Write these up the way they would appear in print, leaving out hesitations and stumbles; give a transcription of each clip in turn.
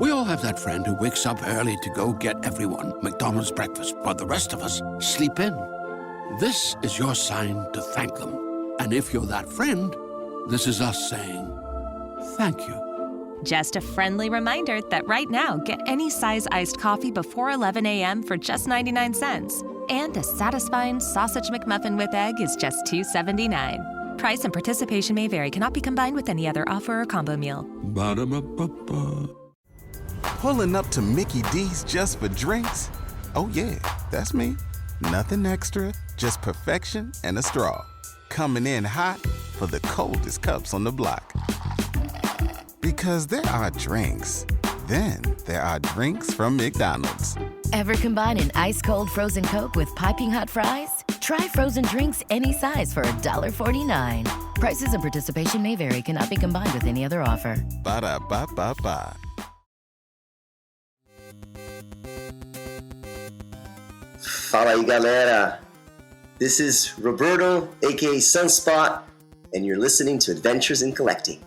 We all have that friend who wakes up early to go get everyone McDonald's breakfast, while the rest of us sleep in. This is your sign to thank them. And if you're that friend, this is us saying thank you. Just a friendly reminder that right now, get any size iced coffee before 11 a.m. for just 99 cents. And a satisfying sausage McMuffin with egg is just $2.79. Price and participation may vary. Cannot be combined with any other offer or combo meal. Ba-da-ba-ba-ba. Pulling up to Mickey D's just for drinks? Oh yeah, that's me. Nothing extra, just perfection and a straw. Coming in hot for the coldest cups on the block. Because there are drinks. Then there are drinks from McDonald's. Ever combine an ice-cold frozen Coke with piping hot fries? Try frozen drinks any size for $1.49. Prices and participation may vary. Cannot be combined with any other offer. Ba-da-ba-ba-ba. Fala aí, galera. This is Roberto, aka Sunspot, and you're listening to Adventures in Collecting.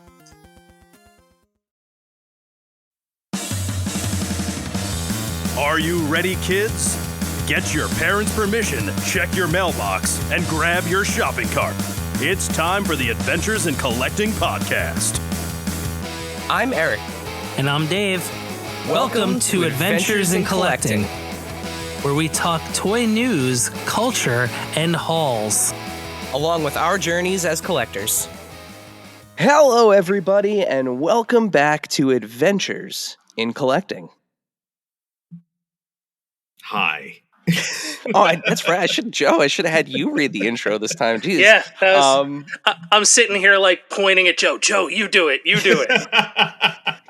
Are you ready, kids? Get your parents' permission, check your mailbox, and grab your shopping cart. It's time for the Adventures in Collecting podcast. I'm Eric. And I'm Dave. Welcome to Adventures in Collecting, where we talk toy news, culture, and hauls, along with our journeys as collectors. Hello, everybody, and welcome back to Adventures in Collecting. Hi. That's right. I should have had you read the intro this time. Jeez. Yeah, that was, I'm sitting here like pointing at Joe. Joe, you do it. You do it.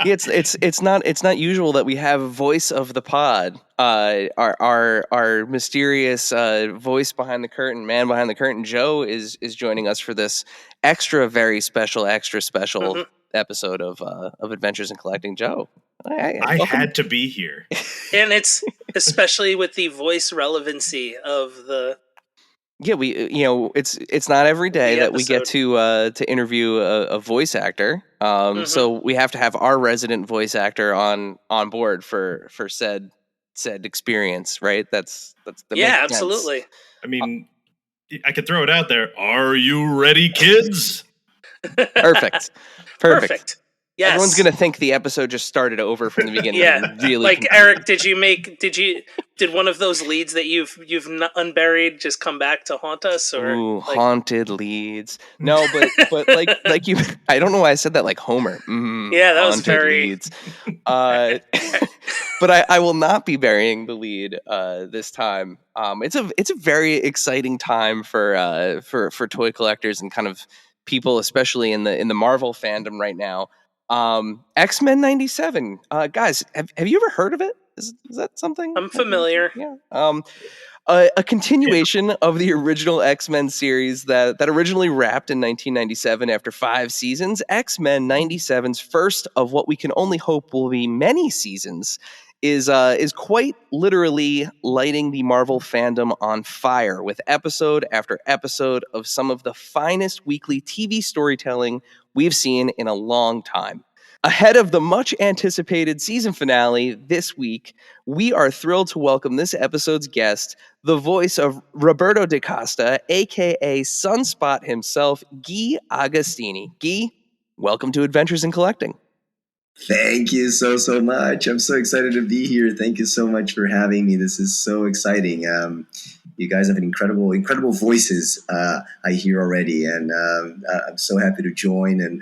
It's not usual that we have a voice of the pod. Our mysterious voice behind the curtain, man behind the curtain, Joe is joining us for this very special episode of Adventures in Collecting. Joe, I had to be here, and it's especially with the voice relevancy of the. Yeah, it's not every day that we get to interview a voice actor. So we have to have our resident voice actor on board for said experience, right? That's the absolutely. I mean, I could throw it out there. Are you ready, kids? Perfect. Yes. Everyone's gonna think the episode just started over from the beginning. Yeah, really. Like Eric, did one of those leads that you've unburied just come back to haunt us? Or haunted leads? No, but like you. I don't know why I said that like Homer. Yeah, that was very. Leads. But I will not be burying the lead this time. It's a very exciting time for toy collectors and kind of people, especially in the Marvel fandom right now. X-Men 97. Guys, have you ever heard of it? Is that something? I'm familiar. Yeah. A continuation of the original X-Men series that originally wrapped in 1997 after 5 seasons. X-Men 97's first of what we can only hope will be many seasons is quite literally lighting the Marvel fandom on fire with episode after episode of some of the finest weekly TV storytelling we've seen in a long time. Ahead of the much-anticipated season finale this week, we are thrilled to welcome this episode's guest, the voice of Roberto de Costa, a.k.a. Sunspot himself, Gui Agustini. Gui, welcome to Adventures in Collecting. Thank you so much. I'm so excited to be here. Thank you so much for having me. This is so exciting. You guys have an incredible voices I hear already, and I'm so happy to join and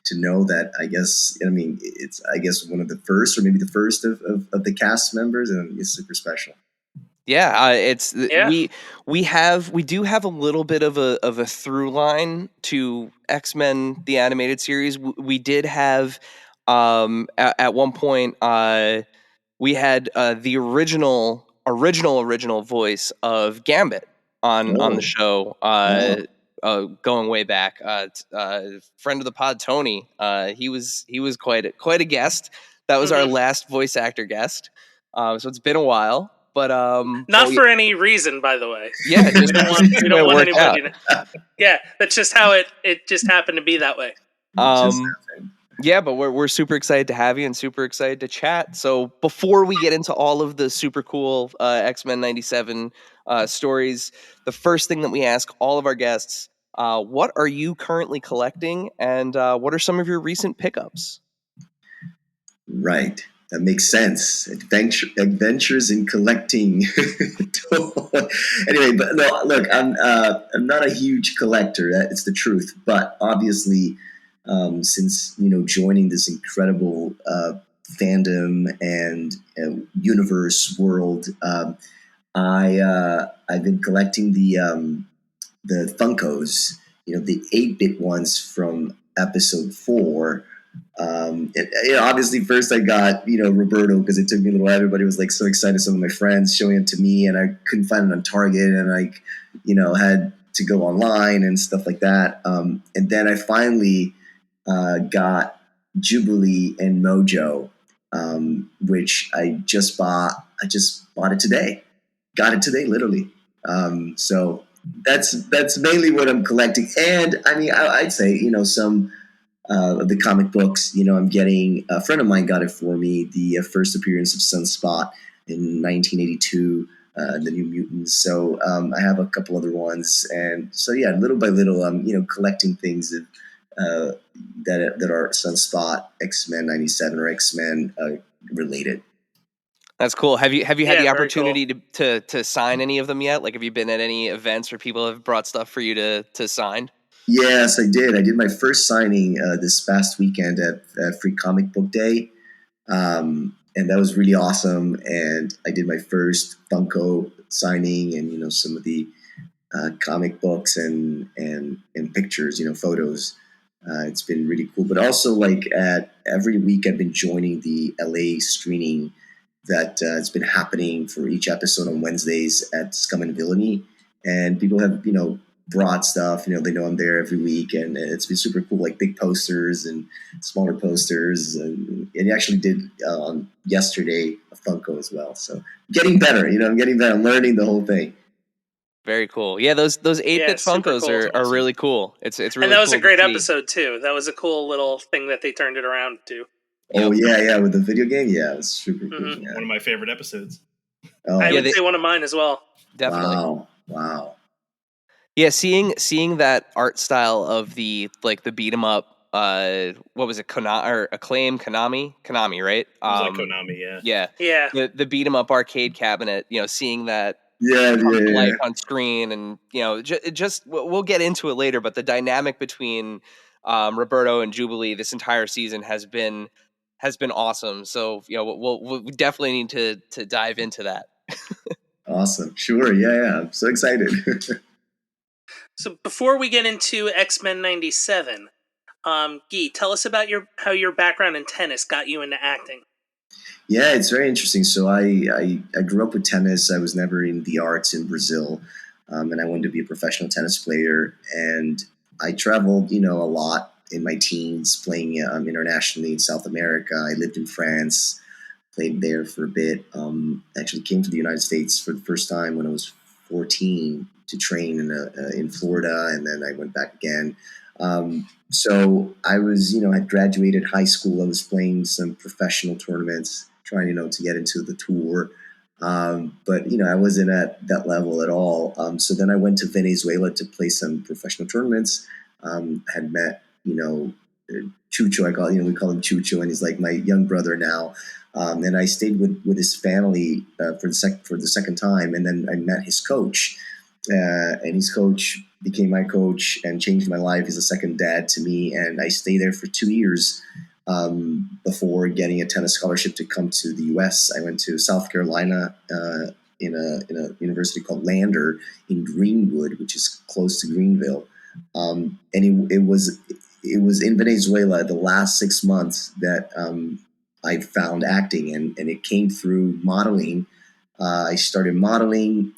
to know that it's one of the first, or maybe the first of the cast members, and it's super special. Yeah, we do have a little bit of a through line to X-Men the animated series. We did have at one point we had the original voice of Gambit on the show. Going way back, friend of the pod, Tony. He was quite a guest. That was our last voice actor guest. So it's been a while. But not for any reason, by the way. Yeah, we don't want anybody to. Yeah, that's just how it just happened to be that way. Yeah, but we're super excited to have you and super excited to chat. So before we get into all of the super cool X-Men 97 stories, the first thing that we ask all of our guests, what are you currently collecting, and what are some of your recent pickups? Right. That makes sense. Adventures in collecting. Anyway, but no, look, I'm not a huge collector. It's the truth. But obviously, since joining this incredible fandom and universe world, I've been collecting the Funkos. The 8-bit ones from episode 4. Obviously, first I got Roberto, because it took me a little while. Everybody was like so excited. Some of my friends showing it to me, and I couldn't find it on Target, and I had to go online and stuff like that. And then I finally got Jubilee and Mojo, which I just bought. I just bought it today. Got it today, literally. So that's mainly what I'm collecting. And I mean, I'd say some of the comic books. I'm getting, a friend of mine got it for me, the first appearance of Sunspot in 1982, the New Mutants. So I have a couple other ones, and so yeah, little by little, I'm collecting things that are Sunspot, X-Men 97, or X-Men related. That's cool. Have you had the very opportunity to sign any of them yet? Like, have you been at any events where people have brought stuff for you to sign? Yes, I did. I did my first signing this past weekend at Free Comic Book Day, and that was really awesome. And I did my first Funko signing, and some of the comic books and pictures, photos. It's been really cool. But also, like, at every week, I've been joining the LA screening that has been happening for each episode on Wednesdays at Scum and Villainy, and people have brought stuff. They know I'm there every week, and it's been super cool, like big posters and smaller posters, and he actually did yesterday a Funko as well. So getting better, I'm getting better. I'm learning the whole thing. Very cool. Yeah, those 8-bit Funkos cool. are really cool. It's really, and that was cool a great to see. episode too. That was a cool little thing that they turned it around to. Oh yeah, with the video game, yeah, it was super cool. Mm-hmm. Yeah. One of my favorite episodes. Oh, I would say one of mine as well. Definitely. Wow. Yeah, seeing that art style of the beat 'em up, what was it, Acclaim, Konami, right? It was like Konami, yeah. The beat 'em up arcade cabinet, seeing that come to life on screen, and just we'll get into it later, but the dynamic between Roberto and Jubilee this entire season has been awesome. So we'll definitely need to dive into that. Awesome. Sure. Yeah. I'm so excited. So before we get into X-Men 97, Guy, tell us about how your background in tennis got you into acting. Yeah, it's very interesting. So I grew up with tennis. I was never in the arts in Brazil, and I wanted to be a professional tennis player. And I traveled, a lot in my teens, playing internationally in South America. I lived in France, played there for a bit. Actually came to the United States for the first time when I was 14 to train in Florida, and then I went back again. So I was, had graduated high school. I was playing some professional tournaments, trying, to get into the tour. But, I wasn't at that level at all. So then I went to Venezuela to play some professional tournaments. Had met, Chucho, we call him Chucho, and he's like my young brother now. And I stayed with his family for the second time, and then I met his coach. And his coach became my coach and changed my life. He's a second dad to me, and I stayed there for 2 years before getting a tennis scholarship to come to the U.S. I went to South Carolina in a university called Lander in Greenwood, which is close to Greenville, and it was in Venezuela the last 6 months that I found acting, and it came through modeling. I started modeling.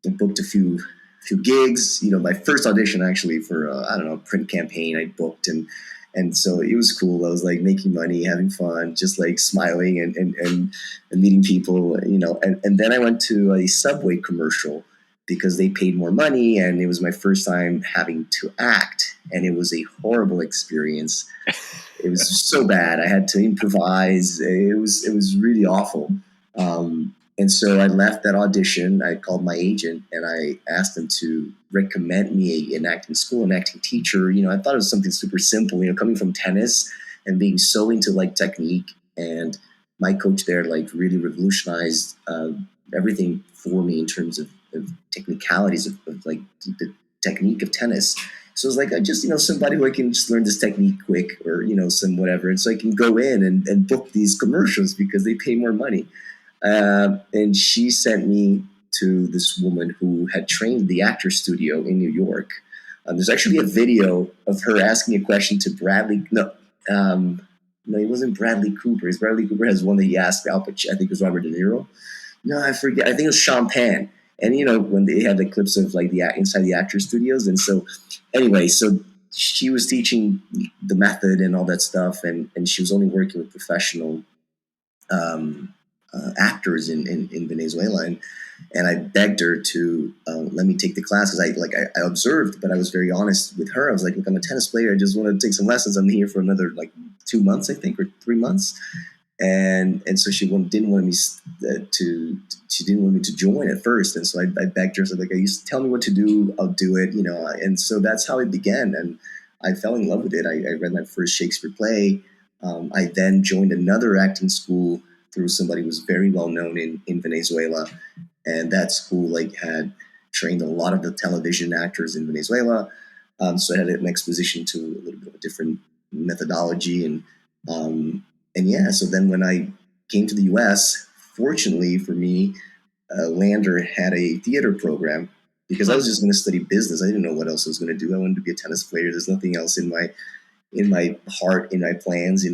I booked a few gigs. My first audition actually for a print campaign I booked, and so it was cool. I was like making money, having fun, just like smiling and meeting people. And then I went to a Subway commercial because they paid more money, and it was my first time having to act, and it was a horrible experience. It was so bad. I had to improvise. It was really awful. And so I left that audition. I called my agent and I asked him to recommend me an acting school, an acting teacher. I thought it was something super simple, coming from tennis and being so into like technique. And my coach there like really revolutionized everything for me in terms of technicalities of like the technique of tennis. So it's like I just, somebody who I can just learn this technique quick or, some whatever. And so I can go in and book these commercials because they pay more money. And she sent me to this woman who had trained the actor studio in New York. There's actually a video of her asking a question to Bradley. No, it wasn't Bradley Cooper. Bradley Cooper has one that he asked Al Pacino. I think it was Robert De Niro. No, I forget. I think it was Sean Penn. And, when they had the clips of like the inside the actor studios. And so anyway, so she was teaching the method and all that stuff. And she was only working with professional actors in Venezuela, and I begged her to let me take the class because I observed, but I was very honest with her. I was like, look, I'm a tennis player. I just want to take some lessons. I'm here for another like 2 months, I think, or 3 months, and so she didn't want me to join at first, and so I begged her. So like, you tell me what to do, I'll do it, and so that's how it began, and I fell in love with it. I read my first Shakespeare play. I then joined another acting school through somebody who was very well known in Venezuela. And that school like had trained a lot of the television actors in Venezuela. So I had an exposition to a little bit of a different methodology. And yeah, so then when I came to the US, fortunately for me, Lander had a theater program because I was just going to study business. I didn't know what else I was going to do. I wanted to be a tennis player. There's nothing else in my heart, in my plans,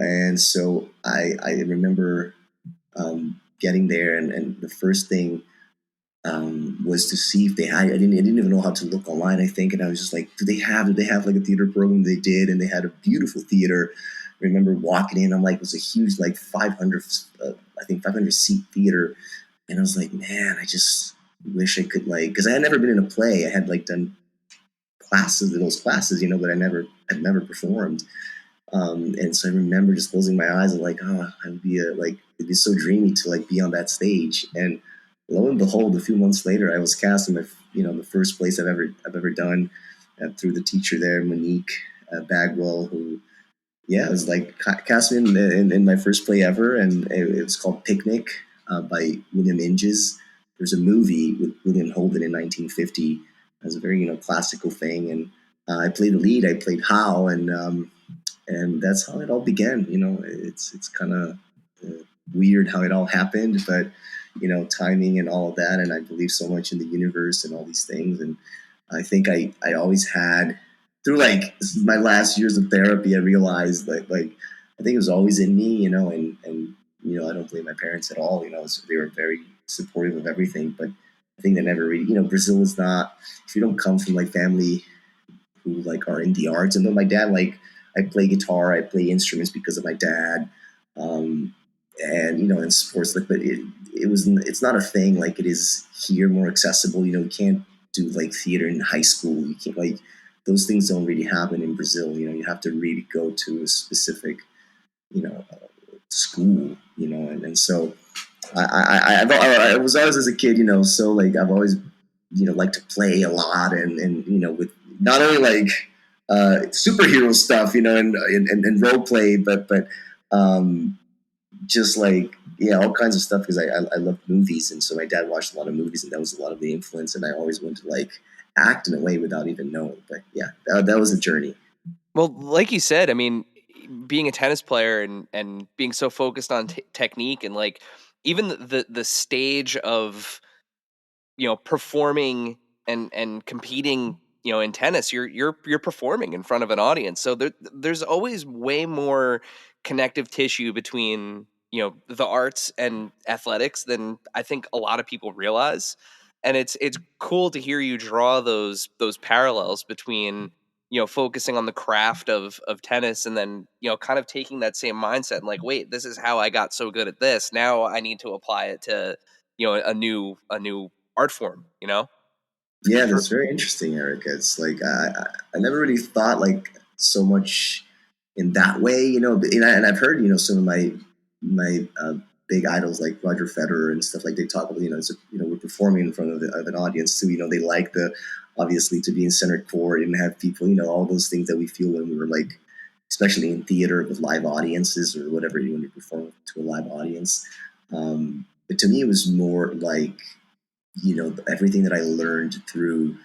and so I remember getting there, and the first thing was to see if they had. I didn't even know how to look online, I think, and I was just like, do they have like a theater program? They did, and they had a beautiful theater. I remember walking in. I'm like, it was a huge, like 500 seat theater, and I was like, man, I just wish I could because I had never been in a play. I had like done those classes, but I had never performed. And so I remember just closing my eyes and like, it'd be so dreamy to like be on that stage. And lo and behold, a few months later, I was cast in the first place I've ever done through the teacher there, Monique Bagwell, who, was like cast me in my first play ever. And it was called Picnic by William Inges. There's a movie with William Holden in 1950. It was a very, classical thing. And I played the lead. I played Hal, and that's how it all began. It's kind of weird how it all happened, but timing and all of that. And I believe so much in the universe and all these things. And I think I always had, through like my last years of therapy, I realized that like I think it was always in me, and I don't blame my parents at all. They were very supportive of everything, but I think they never really, Brazil is not, if you don't come from like family who like are in the arts, and though my dad, like, I play guitar, I play instruments because of my dad, and in sports, but it's not a thing like it is here, more accessible. You can't do like theater in high school. You can't, like, those things don't really happen in Brazil. You have to really go to a specific school. And so I was always, as a kid, so like I've always liked to play a lot, and with not only like superhero stuff, and role play, but just like, all kinds of stuff, because I love movies, and so my dad watched a lot of movies, and that was a lot of the influence, and I always wanted to like act in a way without even knowing. But that was a journey. Well, like you said, I mean, being a tennis player and being so focused on technique, and like even the stage of performing and competing, in tennis, you're performing in front of an audience, so there's always way more connective tissue between the arts and athletics than I think a lot of people realize. And it's cool to hear you draw those parallels between focusing on the craft of tennis, and then kind of taking that same mindset and like, wait, this is how I got so good at this, now I need to apply it to a new art form, you know? Yeah, that's very interesting, Erica. It's like I never really thought like so much in that way, and I've heard some of my big idols like Roger Federer and stuff like they talk about we're performing in front of an audience too. They like the obviously to be in center court and have people all those things that we feel when we were like, especially in theater with live audiences or whatever when you perform to a live audience. But to me, it was more like everything that I learned through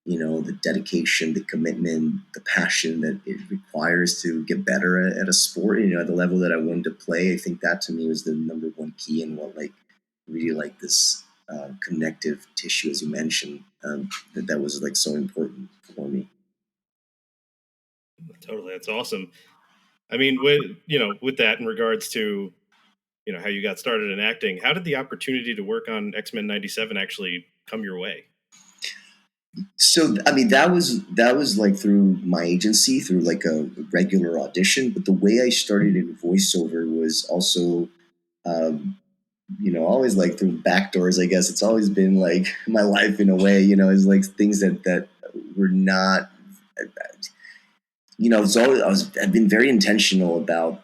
the dedication, the commitment, the passion that it requires to get better at a sport, at the level that I wanted to play. I think that to me was the number one key and what like really like this connective tissue, as you mentioned, that was like so important for me. Totally. That's awesome. I mean, with that in regards to, how you got started in acting, how did the opportunity to work on X-Men 97 actually come your way? So I mean that was like through my agency, through like a regular audition. But the way I started in voiceover was also, always like through back doors. I guess it's always been like my life in a way. Is like things that were not. It's always I've been very intentional about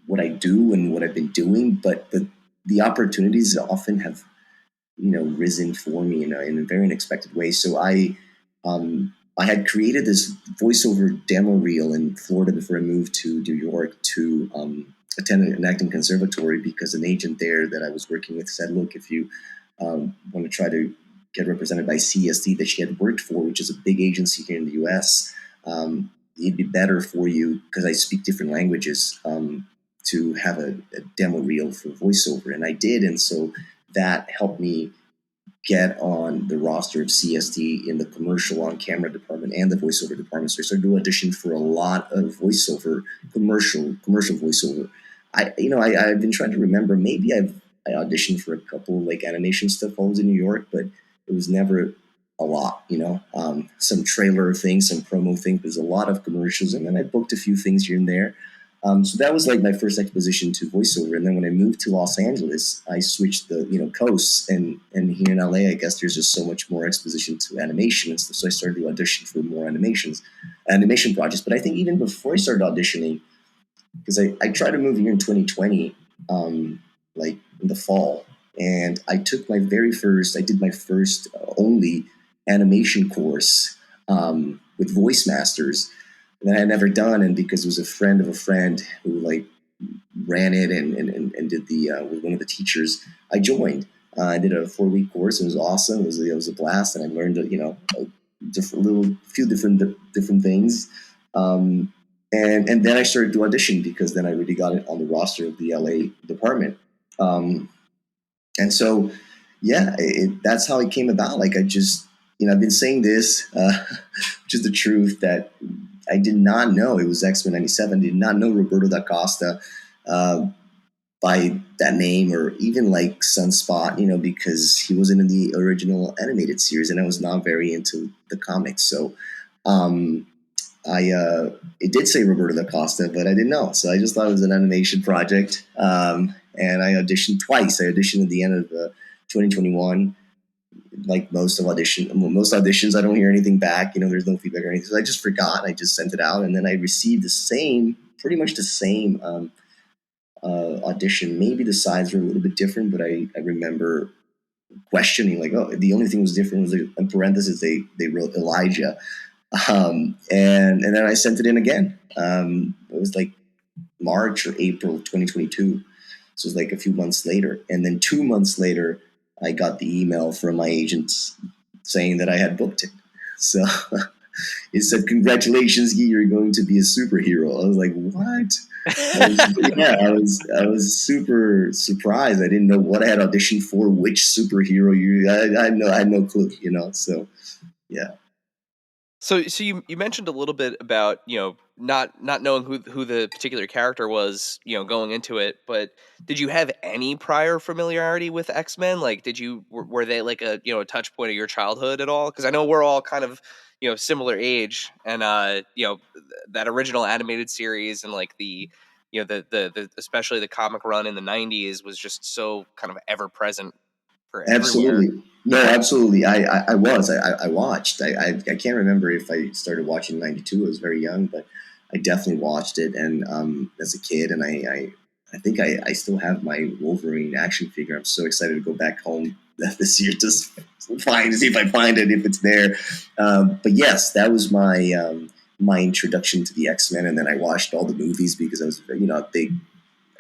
what I do and what I've been doing, but the opportunities often have risen for me in a very unexpected way. So I had created this voiceover demo reel in Florida before I moved to New York to attend an acting conservatory because an agent there that I was working with said, look, if you want to try to get represented by CSD that she had worked for, which is a big agency here in the US, it'd be better for you because I speak different languages to have a demo reel for voiceover. And I did. And so that helped me get on the roster of CSD in the commercial on camera department and the voiceover department. So I started to audition for a lot of voiceover, commercial voiceover. I've been trying to remember, maybe I auditioned for a couple like animation stuff while I was in New York, but it was never a lot, some trailer things, some promo things. There's a lot of commercials. And then I booked a few things here and there. So that was like my first exposition to voiceover. And then when I moved to Los Angeles, I switched the, coasts and here in LA, I guess there's just so much more exposition to animation and stuff. So I started to audition for more animation projects. But I think even before I started auditioning, because I tried to move here in 2020, like in the fall, and I did my first only animation course with Voice Masters that I had never done. And because it was a friend of a friend who like ran it and did the was one of the teachers, I joined. I did a 4-week course. It was awesome. It was a blast, and I learned a few different things. And then I started to audition because then I really got it on the roster of the LA department. And so, yeah, that's how it came about. Like I just, I've been saying this, which is the truth, that I did not know it was X-Men 97. Did not know Roberto da Costa by that name, or even like Sunspot, because he wasn't in the original animated series, and I was not very into the comics. So it did say Roberto da Costa, but I didn't know. So I just thought it was an animation project. And I auditioned twice. I auditioned at the end of 2021. Like most auditions, I don't hear anything back. There's no feedback or anything. So I just forgot. I just sent it out, and then I received pretty much the same audition. Maybe the sides were a little bit different, but I remember questioning like, oh, the only thing was different was in parentheses they wrote Elijah, and then I sent it in again. It was like March or April 2022. So it was like a few months later, and then 2 months later, I got the email from my agents saying that I had booked it. So it said, "Congratulations, Guy, you're going to be a superhero." I was like, "What?" I was super surprised. I didn't know what I had auditioned for, which superhero. I had no clue. So yeah. So you mentioned a little bit about not knowing who the particular character was going into it, but did you have any prior familiarity with X-Men? Like, were they like a a touch point of your childhood at all? Because I know we're all kind of similar age, and that original animated series and like the the especially the comic run in the 90s was just so kind of ever present for everywhere. Absolutely. No, absolutely. I watched. I can't remember if I started watching in '92. I was very young, but I definitely watched it. And as a kid, and I think I still have my Wolverine action figure. I'm so excited to go back home this year to see if I find it, if it's there. But yes, that was my introduction to the X-Men, and then I watched all the movies because I was a big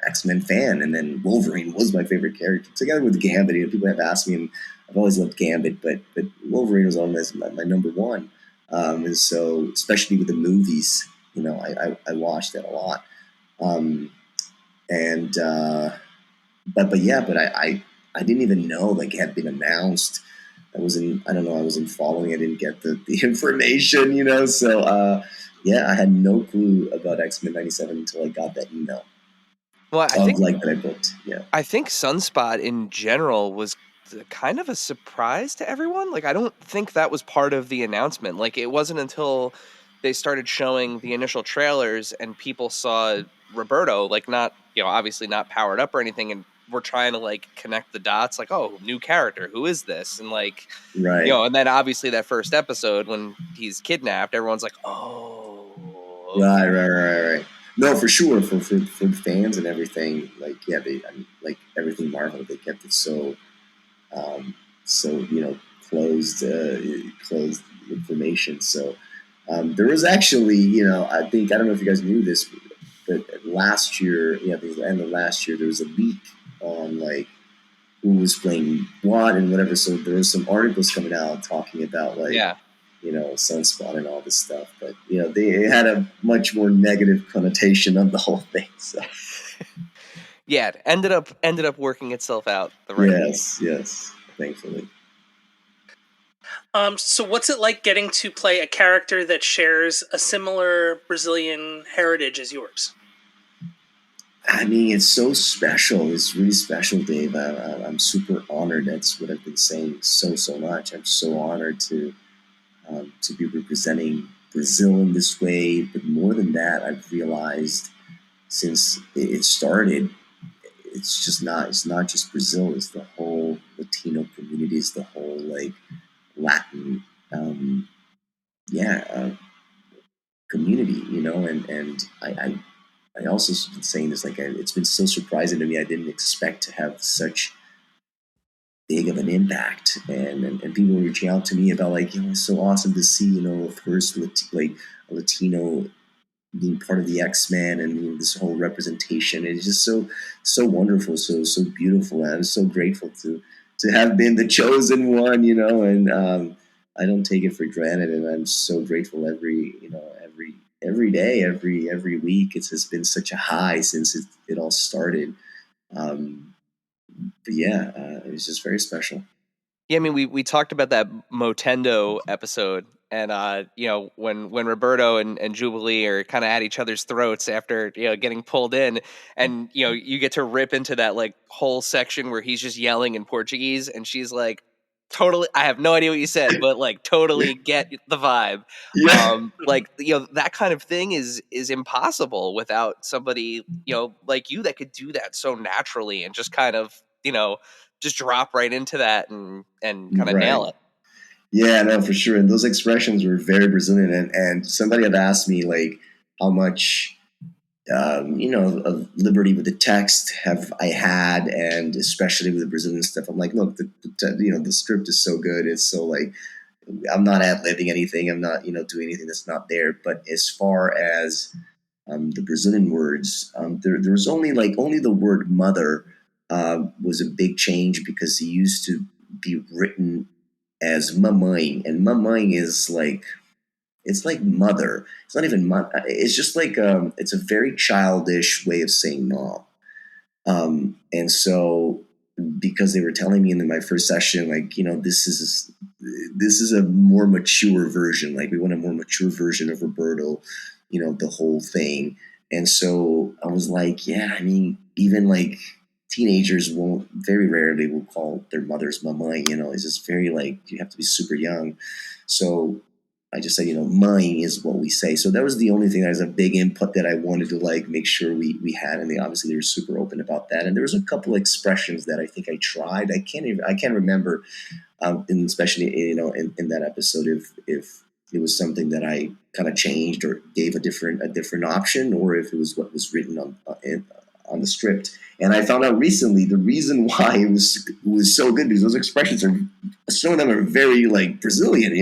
X-Men fan, and then Wolverine was my favorite character, together with Gambit. People have asked me, and I've always loved Gambit, but Wolverine was always my number one. And so, especially with the movies, I watched that a lot. And but I didn't even know like it had been announced. I wasn't following. I didn't get the information, So I had no clue about X-Men '97 until I got that email. Well, That I booked. Yeah. I think Sunspot in general was kind of a surprise to everyone. Like, I don't think that was part of the announcement. Like, it wasn't until they started showing the initial trailers and people saw Roberto, like, not, obviously not powered up or anything, and we're trying to like connect the dots, like, oh, new character, who is this? And like, right. And then obviously that first episode when he's kidnapped, everyone's like, oh, okay. Right. No, for sure, for fans and everything, like everything Marvel, they kept it so closed information. So there was actually, I don't know if you guys knew this, but last year, the end of last year, there was a leak on like who was playing what and whatever. So there was some articles coming out talking about Sunspot and all this stuff, but they had a much more negative connotation on the whole thing. So yeah, it ended up working itself out the right way. Yes, thankfully. So what's it like getting to play a character that shares a similar Brazilian heritage as yours? I mean, it's so special. It's really special, Dave. I'm super honored. That's what I've been saying so much. I'm so honored to be representing Brazil in this way. But more than that, I've realized since it started, it's not just Brazil. It's the whole Latino community. It's the whole like Latin, community. And I also been saying this, like, it's been so surprising to me. I didn't expect to have such big of an impact, and people reaching out to me about like, it's so awesome to see, first like a Latino being part of the X-Men, and this whole representation. It's just so wonderful, so beautiful, and I'm so grateful to have been the chosen one, and I don't take it for granted, and I'm so grateful every day, every week. It's just been such a high since it all started. But it was just very special. Yeah, I mean, we talked about that Motendo episode, and when Roberto and Jubilee are kind of at each other's throats after getting pulled in, and you get to rip into that like whole section where he's just yelling in Portuguese, and she's like, totally, I have no idea what you said, but like totally get the vibe. Yeah. That kind of thing is impossible without somebody like you that could do that so naturally and just kind of just drop right into that and kind of nail it. Yeah, no, for sure. And those expressions were very Brazilian. And somebody had asked me like how much of liberty with the text have I had, and especially with the Brazilian stuff. I'm like, look, the script is so good. It's so like, I'm not ad-libbing anything. I'm not, doing anything that's not there. But as far as the Brazilian words, there was only the word mother was a big change, because he used to be written as mamãe, and mamãe is like, it's like mother. It's not even mother. It's just like it's a very childish way of saying mom. And so, because they were telling me in my first session, like, this is a more mature version. Like, we want a more mature version of Roberto, the whole thing. And so I was like, yeah, I mean, even like teenagers very rarely will call their mothers mama. It's just very like, you have to be super young. So I just said, mine is what we say. So that was the only thing that was a big input that I wanted to like make sure we had. And obviously they were super open about that. And there was a couple expressions that I think I tried. I can't remember, and especially, in that episode, if it was something that I kind of changed or gave a different option, or if it was what was written on the script. And I found out recently the reason why it was so good, because those expressions some of them are very like Brazilian,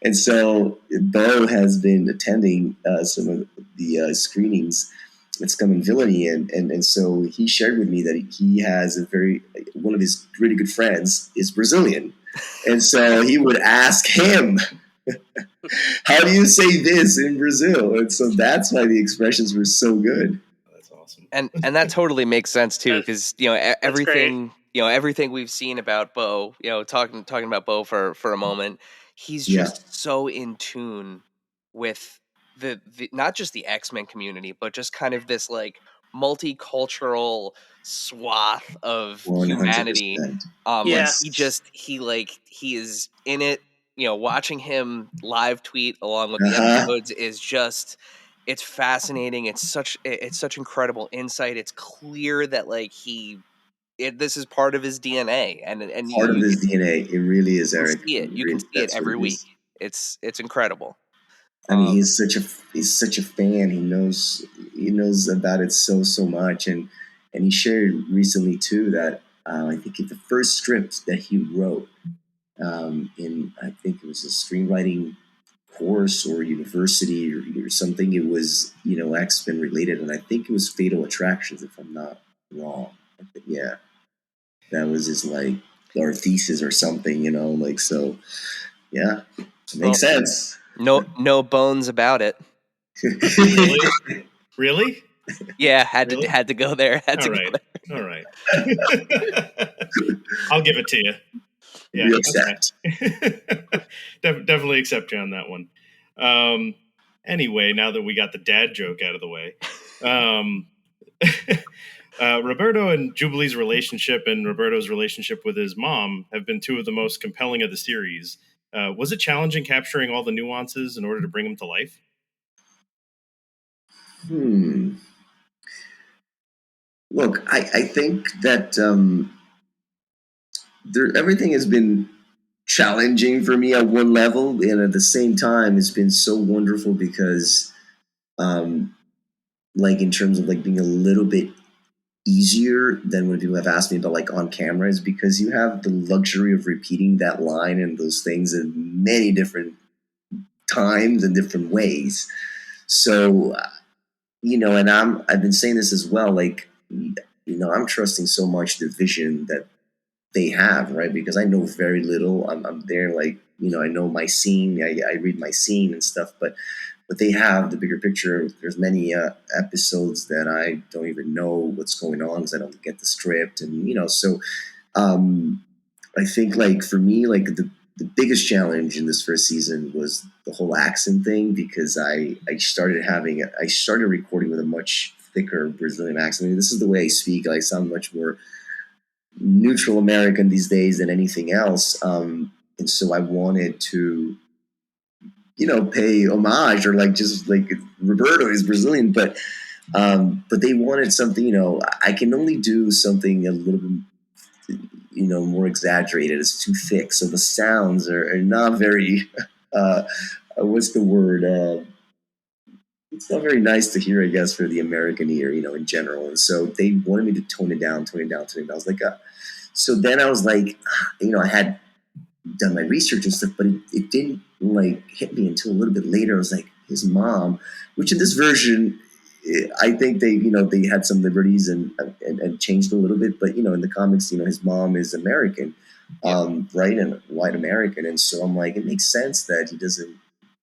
and so Bo has been attending some of the screenings. It's come in Villainy, and so he shared with me that he has one of his really good friends is Brazilian, and so he would ask him, how do you say this in Brazil? And so that's why the expressions were so good. That's awesome. And that totally makes sense too, because everything we've seen about Bo, talking about Bo for a moment, he's just so in tune with the not just the X-Men community, but just kind of this like multicultural swath of 100%. humanity. Yes. He is in it. Watching him live tweet along with the episodes is just, it's fascinating. It's such incredible insight. It's clear that like this is part of his DNA, and part of his DNA. It really is, Eric. You can see it every week. It's incredible. I mean, he's such a fan. He knows about it so much, and he shared recently too that I think the first script that he wrote I think it was a screenwriting course or university or something. It was X-Men related, and I think it was Fatal Attractions, if I'm not wrong. Yeah, that was his or thesis or something. So. Yeah, it makes sense. No bones about it. Really? Yeah, had to go there. All right. I'll give it to you. Yeah, we accept. Okay. Definitely accept you on that one. Anyway, now that we got the dad joke out of the way, Roberto and Jubilee's relationship and Roberto's relationship with his mom have been two of the most compelling of the series. Was it challenging capturing all the nuances in order to bring them to life? Look, I think that everything has been challenging for me at one level, and at the same time, it's been so wonderful because, in terms of being a little bit easier than when people have asked me about on camera, is because you have the luxury of repeating that line and those things in many different times and different ways. So, and I've been saying this as well, I'm trusting so much the vision that they have, right? Because I know very little. I'm there, I know my scene, I read my scene and stuff, but they have the bigger picture. There's many episodes that I don't even know what's going on because I don't get the script, and so I think for me, the biggest challenge in this first season was the whole accent thing, because I started recording with a much thicker Brazilian accent. I mean, this is the way I speak. I sound much more neutral American these days than anything else, and so I wanted to pay homage, or just Roberto is Brazilian, but they wanted something, I can only do something a little bit, more exaggerated. It's too thick. So the sounds are not very, what's the word? It's not very nice to hear, I guess, for the American ear, in general. And so they wanted me to tone it down. I was like, so then I was like, I had done my research and stuff, but it didn't hit me until a little bit later. I was like, his mom, which in this version, I think they had some liberties and changed a little bit, but in the comics, his mom is American, right, and white American, and so I'm like, it makes sense that he doesn't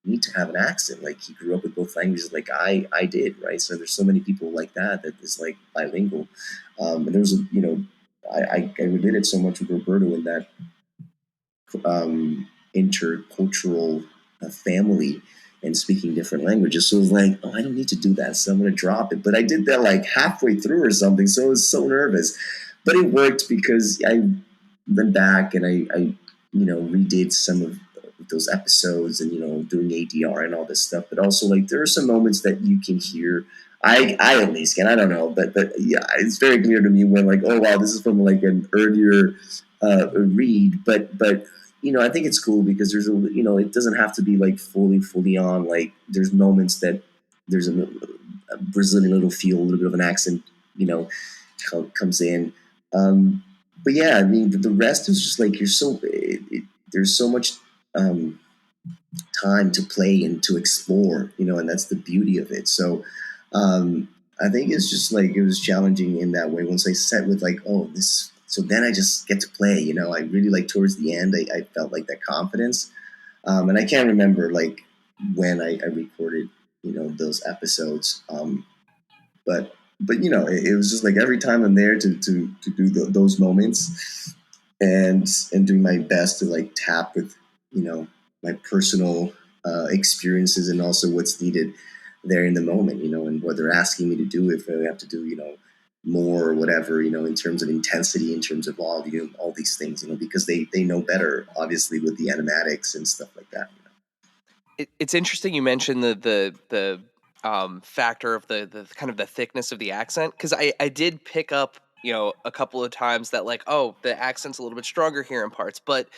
need to have an accent. He grew up with both languages, like I did, right? So there's so many people like that is bilingual, and there's I related so much with Roberto in that intercultural family and speaking different languages. So it was like, I don't need to do that, so I'm going to drop it. But I did that halfway through or something, so I was so nervous. But it worked because I went back and I redid some of with those episodes and doing ADR and all this stuff. But also like there are some moments that you can hear. I at least can. I don't know, but yeah, it's very clear to me when like, oh wow, this is from like an earlier read. But I think it's cool because there's it doesn't have to be like fully on. Like there's moments that there's a Brazilian little feel, a little bit of an accent, comes in. But yeah, I mean, the rest is just like there's so much time to play and to explore, and that's the beauty of it. So I think it's just like it was challenging in that way. Once I set with like, oh, this, so then I just get to play. I really like towards the end, I felt like that confidence, and I can't remember like when I recorded those episodes, but it was just like every time I'm there to do those moments and doing my best to like tap with my personal experiences and also what's needed there in the moment, and what they're asking me to do, if I have to do more or whatever, in terms of intensity, in terms of volume, all these things, because they know better, obviously, with the animatics and stuff like that. It's interesting you mentioned the factor of the kind of the thickness of the accent, because I did pick up a couple of times that like, oh, the accent's a little bit stronger here in parts, but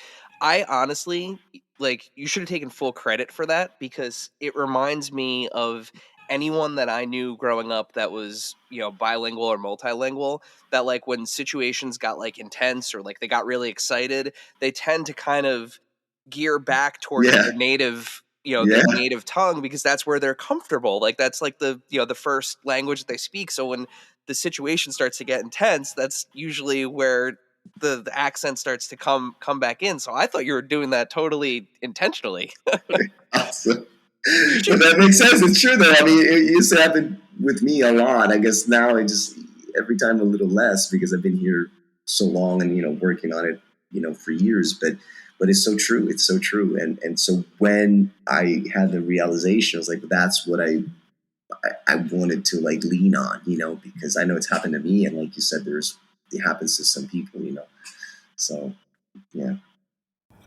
I honestly, like, you should have taken full credit for that, because it reminds me of anyone that I knew growing up that was bilingual or multilingual, that like when situations got like intense or like they got really excited, they tend to kind of gear back towards Yeah. their native Yeah. their native tongue, because that's where they're comfortable. Like that's like the the first language that they speak. So when the situation starts to get intense, that's usually where the accent starts to come back in. So I thought you were doing that totally intentionally. Awesome. But that makes sense. It's true though. I mean, it used to happen with me a lot. I guess now I just every time a little less because I've been here so long and working on it for years. But it's so true. It's so true. And so when I had the realization, I was like, that's what I wanted to like lean on, because I know it's happened to me, and like you said, it happens to some people, So yeah.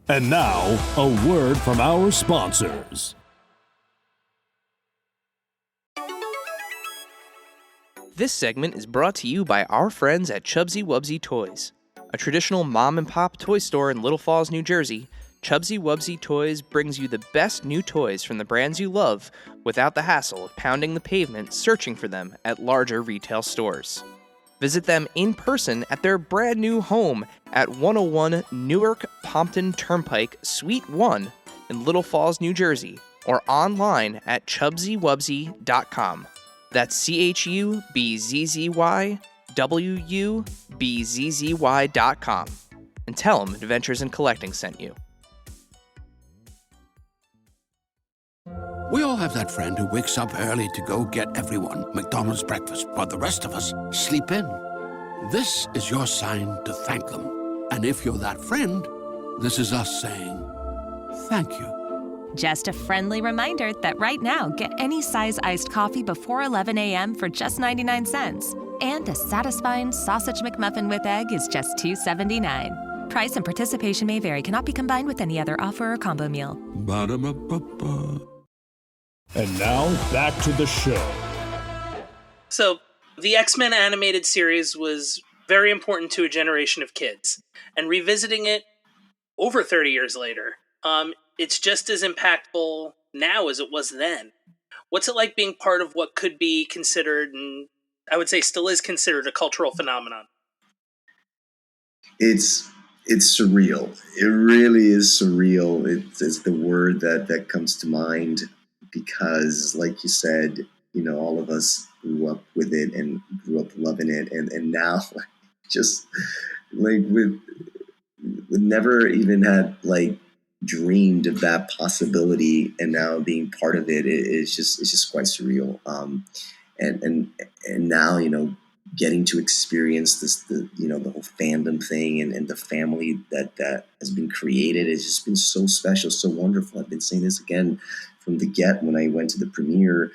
And now, a word from our sponsors. This segment is brought to you by our friends at Chubsy Wubsy Toys. A traditional mom-and-pop toy store in Little Falls, New Jersey, Chubsy Wubsy Toys brings you the best new toys from the brands you love without the hassle of pounding the pavement searching for them at larger retail stores. Visit them in person at their brand new home at 101 Newark Pompton Turnpike, Suite 1 in Little Falls, New Jersey, or online at chubsywubsy.com. That's CHUBZYWUBZZY.com. And tell them Adventures in Collecting sent you. We all have that friend who wakes up early to go get everyone McDonald's breakfast, while the rest of us sleep in. This is your sign to thank them. And if you're that friend, this is us saying thank you. Just a friendly reminder that right now, get any size iced coffee before 11 a.m. for just 99 cents. And a satisfying sausage McMuffin with egg is just $2.79. Price and participation may vary. Cannot be combined with any other offer or combo meal. Ba-da-ba-ba-ba. And now, back to the show. So, the X-Men animated series was very important to a generation of kids. And revisiting it over 30 years later, it's just as impactful now as it was then. What's it like being part of what could be considered, and I would say still is considered, a cultural phenomenon? It's surreal. It really is surreal. It's the word that comes to mind, because like you said, all of us grew up with it and grew up loving it, and now just like with never even had like dreamed of that possibility, and now being part of it's just quite surreal. And now getting to experience the whole fandom thing and the family that has been created has just been so special, so wonderful. I've been saying this again from the get when I went to the premiere.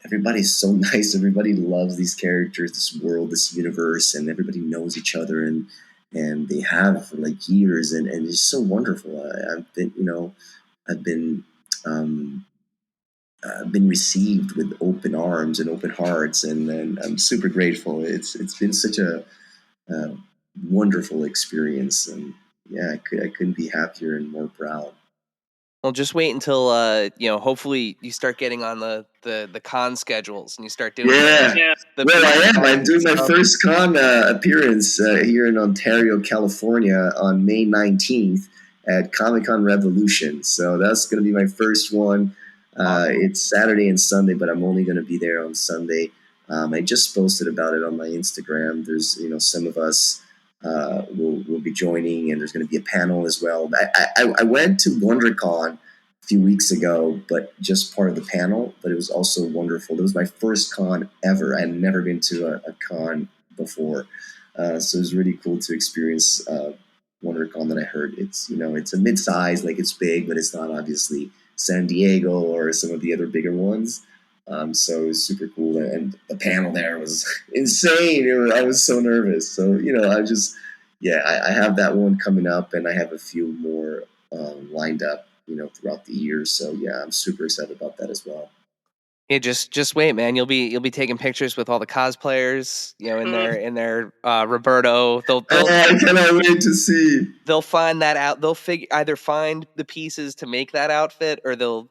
Everybody's so nice. Everybody loves these characters, this world, this universe, and everybody knows each other. And and they have for like years, and it's so wonderful. I've been received with open arms and open hearts, and I'm super grateful. It's been such a wonderful experience, and yeah, I couldn't be happier and more proud. Well, just wait until hopefully you start getting on the con schedules and you start doing Yeah. the Well, I am. I'm doing my stuff. first con appearance here in Ontario, California on May 19th at Comic-Con Revolution. So that's going to be my first one. It's Saturday and Sunday, but I'm only going to be there on Sunday. I just posted about it on my Instagram. There's, some of us will be joining, and there's going to be a panel as well. I went to WonderCon a few weeks ago, but just part of the panel, but it was also wonderful. It was my first con ever. I had never been to a con before. So it was really cool to experience WonderCon. That I heard it's a mid-size, like it's big, but it's not obviously San Diego or some of the other bigger ones. So it was super cool, and the panel there was insane. I was so nervous. So I have that one coming up, and I have a few more lined up, throughout the year. So yeah, I'm super excited about that as well. Yeah, just wait, man. You'll be taking pictures with all the cosplayers, in their Roberto. I cannot wait to see. They'll find that out. They'll either find the pieces to make that outfit, or they'll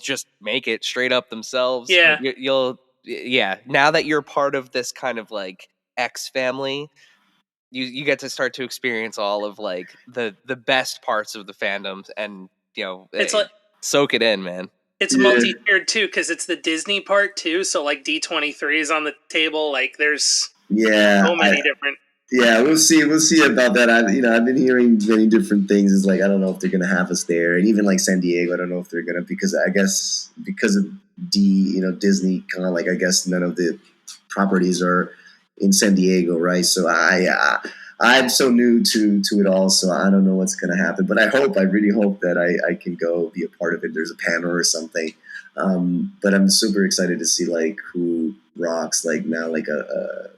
just make it straight up themselves. Yeah. Now that you're part of this kind of like X family, you get to start to experience all of like the best parts of the fandoms, and it's like soak it in, man. It's multi-tiered too, because it's the Disney part too. So like D23 is on the table. Like there's so many different. Yeah, we'll see about that. I've been hearing many different things. It's like I don't know if they're gonna have us there, and even like San Diego, I don't know if they're gonna, because I guess because of Disney kind of like, I guess none of the properties are in San Diego, right? So I'm so new to it all, so I don't know what's going to happen. But I really hope that I can go be a part of it. There's a panel or something. But I'm super excited to see like who rocks like now like a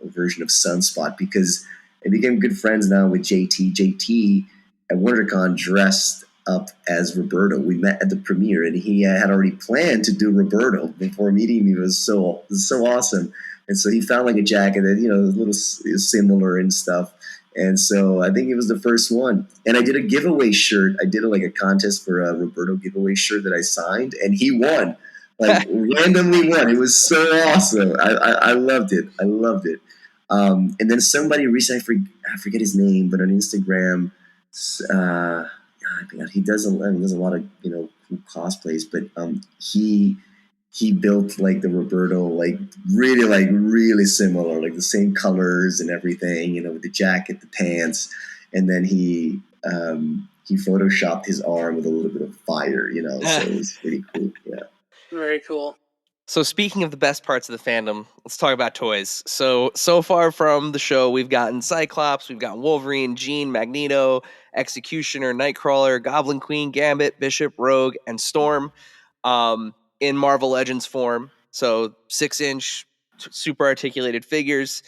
version of Sunspot, because I became good friends now with JT. JT at WonderCon dressed up as Roberto. We met at the premiere, and he had already planned to do Roberto before meeting me. It was so awesome. And so he found like a jacket that, was a little similar and stuff. And so I think it was the first one. And I did a giveaway shirt. I did a contest for a Roberto giveaway shirt that I signed, and he won. Like randomly won. It was so awesome. I loved it. And then somebody recently, I forget his name, but on Instagram, he does a lot of cool cosplays, but he built like the Roberto really similar, like the same colors and everything, with the jacket, the pants, and then he photoshopped his arm with a little bit of fire, so it was pretty cool. Yeah, very cool. So speaking of the best parts of the fandom, let's talk about toys. So far from the show, we've gotten Cyclops, we've gotten Wolverine, Jean, Magneto, Executioner, Nightcrawler, Goblin Queen, Gambit, Bishop, Rogue, and Storm. In Marvel Legends form, so 6-inch super articulated figures.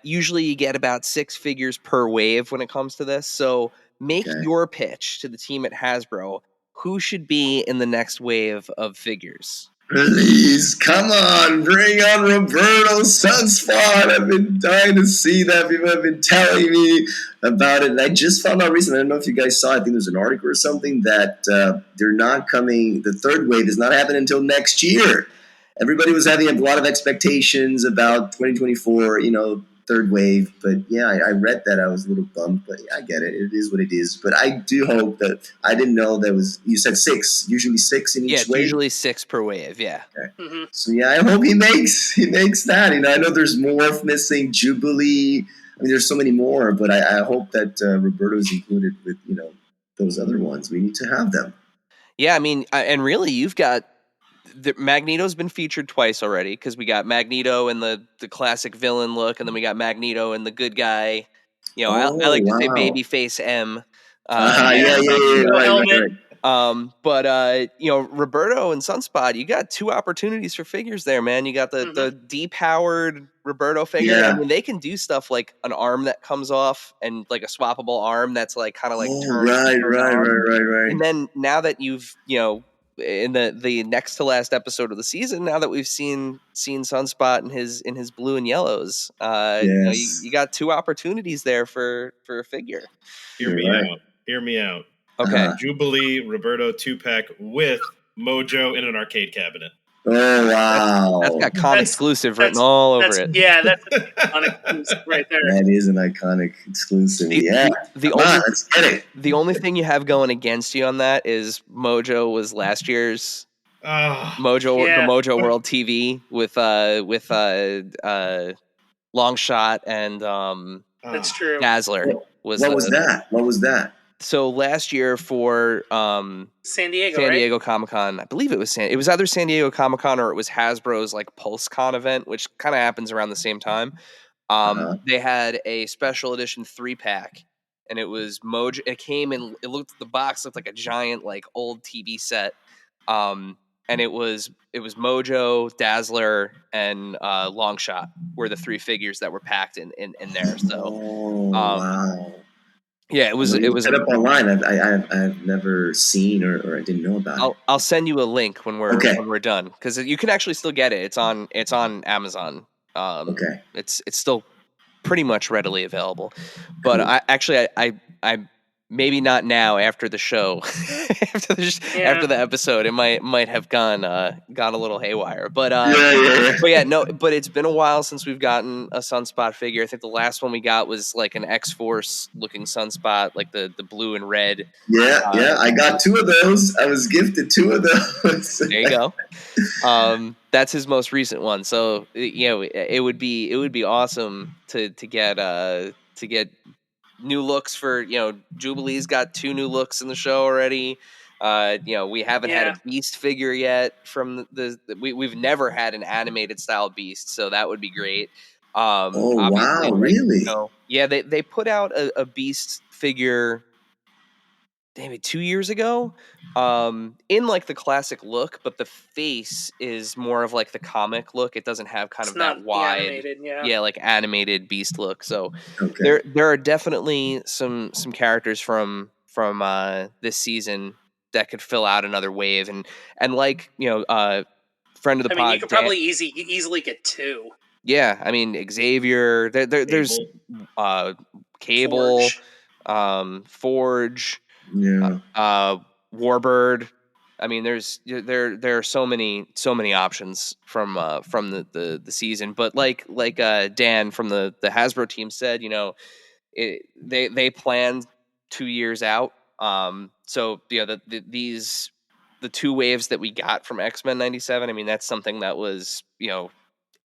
Usually you get about 6 figures per wave when it comes to this. So make your pitch to the team at Hasbro. Who should be in the next wave of figures? Please, come on, bring on Roberto Sunspot. I've been dying to see that. People have been telling me about it. And I just found out recently, I don't know if you guys saw, I think there's an article or something, that they're not coming, the third wave is not happening until next year. Everybody was having a lot of expectations about 2024, third wave. But yeah, I read that. I was a little bummed, but yeah, I get it. It is what it is. But I do hope that, I didn't know that was, you said 6, usually 6 in each wave? Yeah, usually 6 per wave, yeah. Okay. Mm-hmm. So yeah, I hope he makes that. I know there's Morph missing, Jubilee. I mean, there's so many more, but I hope that Roberto's included with, those other ones. We need to have them. Yeah, I mean, and really you've got, Magneto's been featured twice already, because we got Magneto in the classic villain look, and then we got Magneto in the good guy. I like to say babyface M. Yeah. Right. But Roberto and Sunspot, you got two opportunities for figures there, man. You got the depowered Roberto figure. Yeah. I mean, they can do stuff like an arm that comes off and like a swappable arm that's like kind of like turned Right. And then now that you've in the next to last episode of the season, now that we've seen Sunspot in his blue and yellows, you got two opportunities there for a figure. Hear me out. Okay. Jubilee Roberto 2-pack with Mojo in an arcade cabinet. Oh, wow. That's got con exclusive written all over it. Yeah, that's an iconic exclusive right there. That is an iconic exclusive. Let's get it. The only thing you have going against you on that is Mojo was last year's the Mojo World TV with Longshot and that's true. Dazzler. What was that? So last year for San Diego Comic-Con, I believe it was either San Diego Comic-Con or it was Hasbro's like PulseCon event, which kind of happens around the same time. They had a special edition 3-pack, and it was Mojo. It came in. The box looked like a giant like old TV set. And it was Mojo, Dazzler, and Longshot were the three figures that were packed in there. So, wow. Yeah, it was set up online. I've never seen or I didn't know about it. I'll send you a link when we're done, because you can actually still get it. It's on Amazon. It's still pretty much readily available. But I maybe not now after the show, after the episode, it might have gone a little haywire. But but it's been a while since we've gotten a Sunspot figure. I think the last one we got was like an X-Force looking Sunspot, like the blue and red. I got two of those. I was gifted two of those. There you go. That's his most recent one. So it would be awesome to get new looks for, Jubilee's got two new looks in the show already. We haven't had a Beast figure yet from we've never had an animated style Beast, so that would be great. Wow, really? They put out a Beast figure maybe 2 years ago, in like the classic look, but the face is more of like the comic look. It doesn't have kind of that wide, like animated Beast look. So there are definitely some characters from this season that could fill out another wave, and like friend of the pod. You could probably easily get two. Yeah, I mean Xavier. There's Cable, Forge. Warbird. I mean, there are so many options from the season. But like Dan from the Hasbro team said, they plan 2 years out. So the two waves that we got from X-Men 97. I mean, that's something that was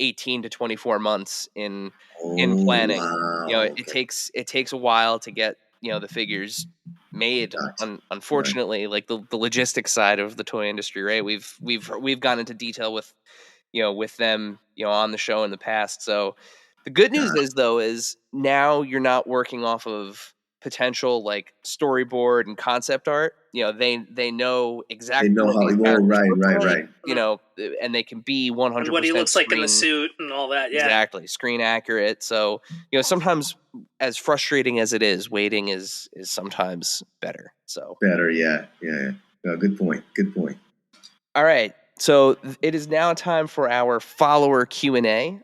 18 to 24 months in planning. Wow. It takes a while to get the figures made. Unfortunately, like the logistics side of the toy industry, right? We've gone into detail with them on the show in the past. So the good news is now you're not working off of potential like storyboard and concept art. They know exactly. They know how to go. Right. And they can be 100% what he looks like in the suit and all that. Yeah, exactly, screen accurate. So sometimes, as frustrating as it is, waiting is sometimes better. So better, yeah. No, good point. All right, so it is now time for our follower Q&A.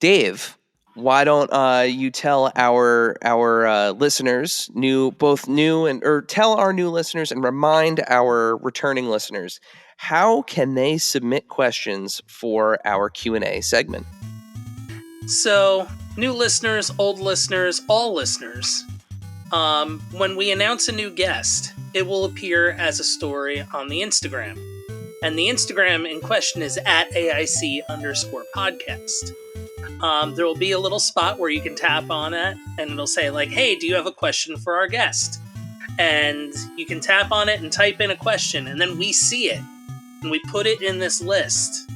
Dave, why don't you tell our listeners, tell our new listeners and remind our returning listeners, how can they submit questions for our Q&A segment? So, new listeners, old listeners, all listeners, when we announce a new guest, it will appear as a story on the Instagram. And the Instagram in question is at AIC_podcast. There will be a little spot where you can tap on it, and it'll say like, hey, do you have a question for our guest? And you can tap on it and type in a question, and then we see it, and we put it in this list.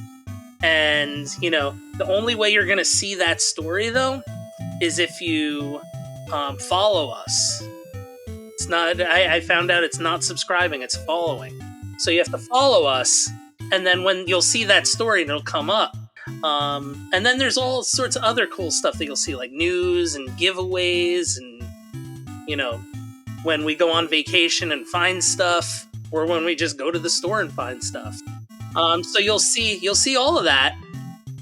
And, the only way you're going to see that story, though, is if you follow us. It's not. I found out it's not subscribing; it's following. So you have to follow us, and then when you'll see that story, and it'll come up. And then there's all sorts of other cool stuff that you'll see, like news and giveaways, and when we go on vacation and find stuff, or when we just go to the store and find stuff. So you'll see all of that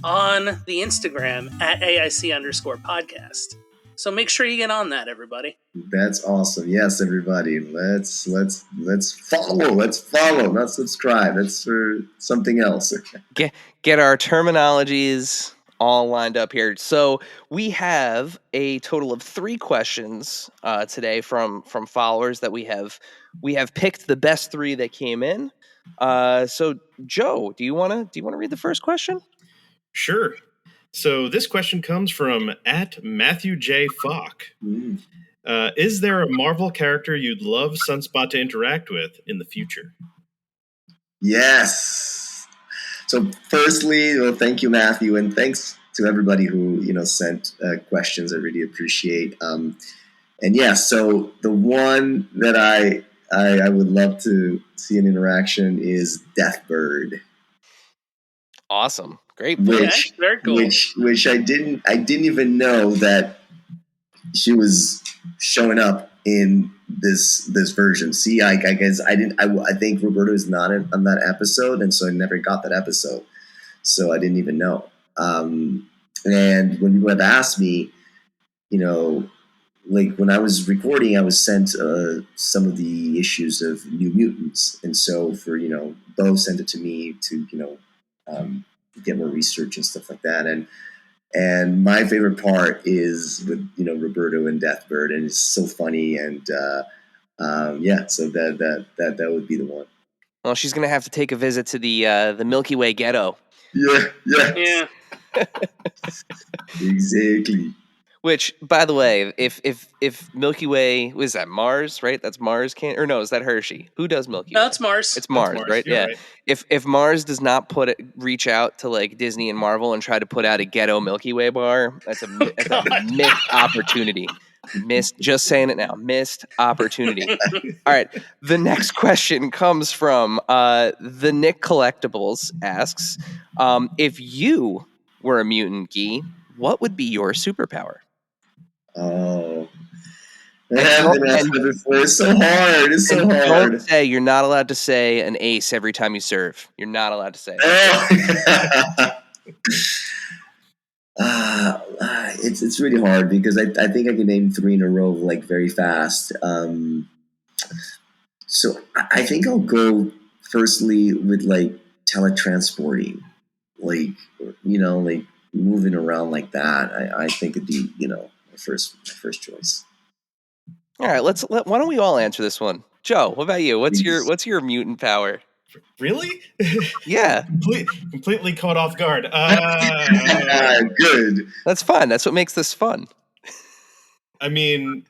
on the Instagram at AIC_podcast. So make sure you get on that, everybody. That's awesome. Yes, everybody. Let's follow. Let's follow, not subscribe. That's for something else. Get our terminologies all lined up here. So we have a total of 3 questions today from followers that we have picked the best 3 that came in. So Joe, do you want to read the first question? Sure. So this question comes from @MatthewJ.Falk. Is there a Marvel character you'd love Sunspot to interact with in the future? Yes. So firstly, well, thank you, Matthew, and thanks to everybody who sent questions. I really appreciate. And yeah, so the one that I would love to see an interaction is Deathbird. Awesome. Great. Which, very cool. Which I didn't even know that she was showing up in this version. See, I guess I didn't. I think Roberto is not on that episode, and so I never got that episode. So I didn't even know. And when people have asked me, like when I was recording, I was sent some of the issues of New Mutants, and so for Bo sent it to me to get more research and stuff like that. And my favorite part is with Roberto and Deathbird, and it's so funny. And yeah, so that would be the one. Well, she's gonna have to take a visit to the Milky Way ghetto. Yeah. Exactly. Which, by the way, if Milky Way, was that Mars, right? That's Mars, or no, is that Hershey? Who does Milky Way? No, it's Mars. It's Mars, right? Yeah. Right. If Mars does not reach out to like Disney and Marvel and try to put out a ghetto Milky Way bar, that's a missed opportunity. Just saying it now. Missed opportunity. All right. The next question comes from the Nick Collectibles asks, if you were a mutant, Guy, what would be your superpower? Oh, I haven't been asked that before. It's so hard. It's so hard. Don't say you're not allowed to say an ace every time you serve. You're not allowed to say. It's really hard because I think I can name 3 in a row like very fast. So I think I'll go firstly with like teletransporting, like like moving around like that. I think it'd be my first choice. All right, why don't we all answer this one? Joe, what about you? What's your mutant power? Really? Yeah. Completely caught off guard. Good. That's fun. That's what makes this fun. I mean,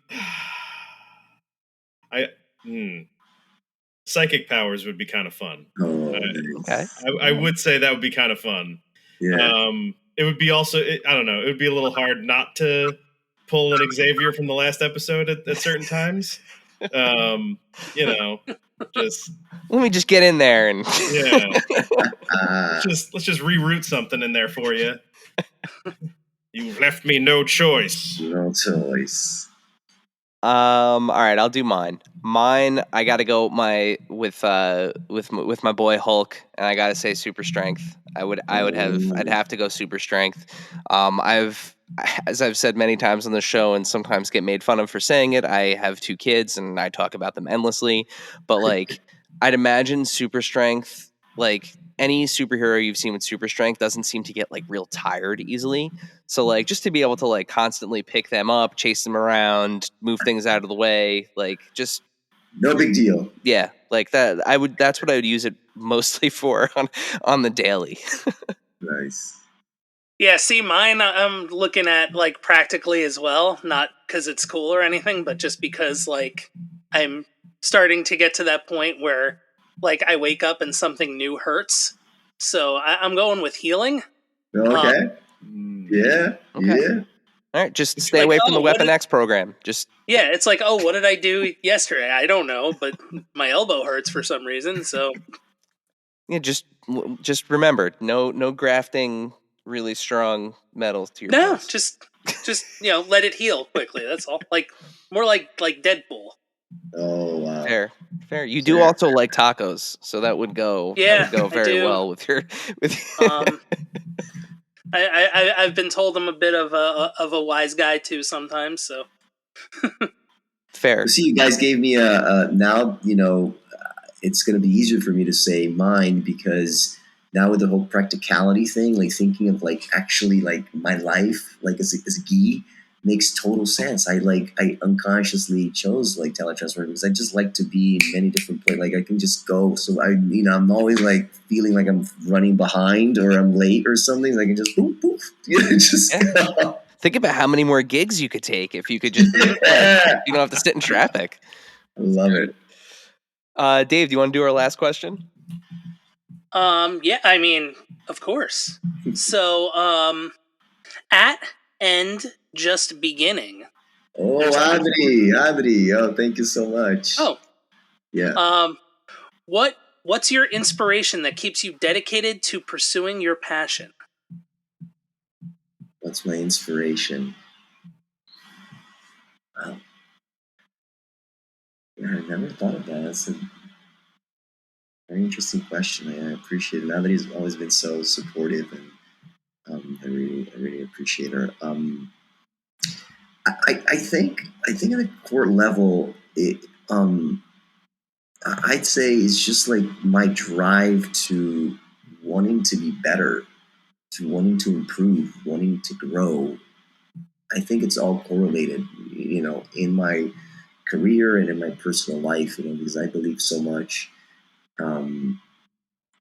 psychic powers would be kind of fun. Oh, okay. I would say that would be kind of fun. Yeah. It would be also, I don't know, it would be a little hard not to pull an Xavier from the last episode at certain times. Just let me just get in there and let's just reroute something in there for you. You've left me no choice. No choice. All right, I'll do mine. Mine, I got to go with my boy Hulk, and I got to say super strength. I'd have to go super strength. As I've said many times on the show, and sometimes get made fun of for saying it, I have 2 kids, and I talk about them endlessly. But like, I'd imagine super strength, like any superhero you've seen with super strength doesn't seem to get like real tired easily. So like, just to be able to like constantly pick them up, chase them around, move things out of the way, like just no big deal. Yeah, like that. That's what I would use it mostly for on the daily. Nice. Yeah, see, mine I'm looking at like practically as well, not because it's cool or anything, but just because like I'm starting to get to that point where like I wake up and something new hurts. So I'm going with healing. Okay. Okay. Yeah. All All right, just stay away from the Weapon X program. Yeah, it's like, oh, what did I do yesterday? I don't know, but my elbow hurts for some reason, so... Yeah, just remember, no grafting really strong metals to your face. just let it heal quickly. That's all. More like Deadpool. Oh wow. Fair. You do also like tacos, so that would go. Yeah, that would go very well with your. I've been told I'm a bit of a wise guy too sometimes. So. Fair. See, you guys gave me a now. It's going to be easier for me to say mine because now with the whole practicality thing, like thinking of like actually like my life, like as a Guy, makes total sense. I unconsciously chose like teletransport because I just like to be in many different places. Like I can just go. So I'm always like feeling like I'm running behind or I'm late or something. Like I can just poof, go. Think about how many more gigs you could take if you could just you don't have to sit in traffic. I love it. Dave, do you want to do our last question? Yeah, I mean, of course. So, at end just beginning. Oh, Abdi. Oh, thank you so much. Oh. Yeah. What's your inspiration that keeps you dedicated to pursuing your passion? What's my inspiration? Wow. Yeah, I never thought of that. That's a very interesting question. I appreciate it. Abdi's always been so supportive, and I really appreciate her. I think at the core level, I'd say it's just like my drive to wanting to be better, to wanting to improve, wanting to grow. I think it's all correlated, in my career and in my personal life, because I believe so much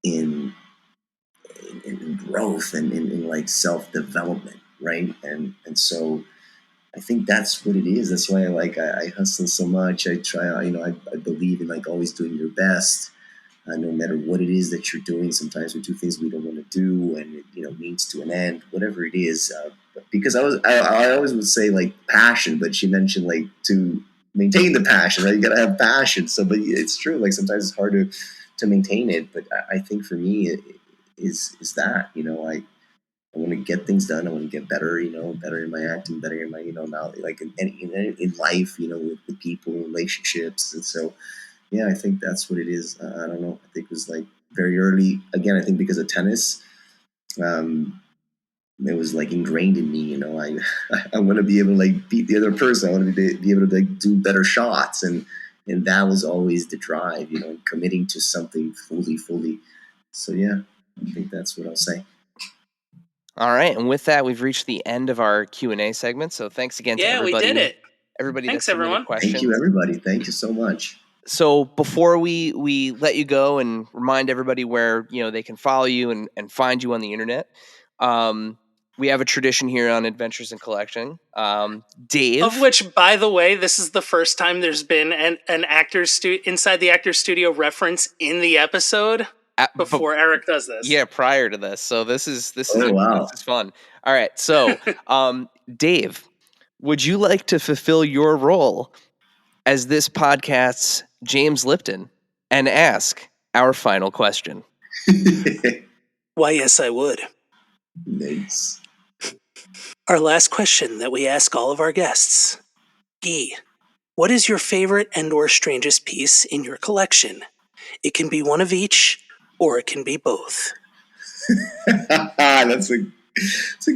in growth and in like self development, right? And so I think that's what it is. That's why I hustle so much. I try, I believe in like always doing your best, no matter what it is that you're doing. Sometimes we do things we don't want to do, and it means to an end, whatever it is. Because I always would say like passion, but she mentioned like to maintain the passion, right? You gotta have passion. So, but it's true. Like sometimes it's hard to maintain it. But I think for me, it is that I want to get things done. I want to get better, better in my acting, better in my, now like in life, with people, relationships. And so, yeah, I think that's what it is. I don't know. I think it was like very early. Again, I think because of tennis, it was like ingrained in me. I want to be able to like beat the other person. I want to be able to like do better shots, and that was always the drive. Committing to something fully. So yeah, I think that's what I'll say. All right, and with that, we've reached the end of our Q&A segment. So thanks again to everybody. Yeah, we did it. Everybody, thanks, that submitted everyone. questions. Thank you, everybody. Thank you so much. So before we let you go and remind everybody where they can follow you and find you on the internet, we have a tradition here on Adventures in Collecting. Dave, of which, by the way, this is the first time there's been an inside the actor's studio reference in the episode. Before Eric does this. Yeah, prior to this. So this is wow. This is fun. All right. So, Dave, would you like to fulfill your role as this podcast's James Lipton and ask our final question? Why, yes, I would. Nice. Our last question that we ask all of our guests. Guy, what is your favorite and/or strangest piece in your collection? It can be one of each, or it can be both. That's a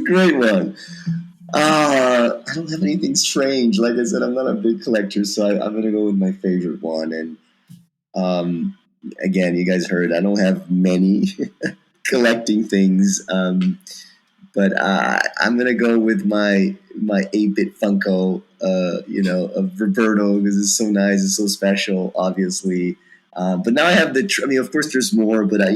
great one. I don't have anything strange. Like I said, I'm not a big collector, so I'm going to go with my favorite one. And again, you guys heard I don't have many collecting things, but I'm going to go with my 8-bit Funko, of Roberto, because it's so nice, it's so special, obviously. But now I have of course there's more, but I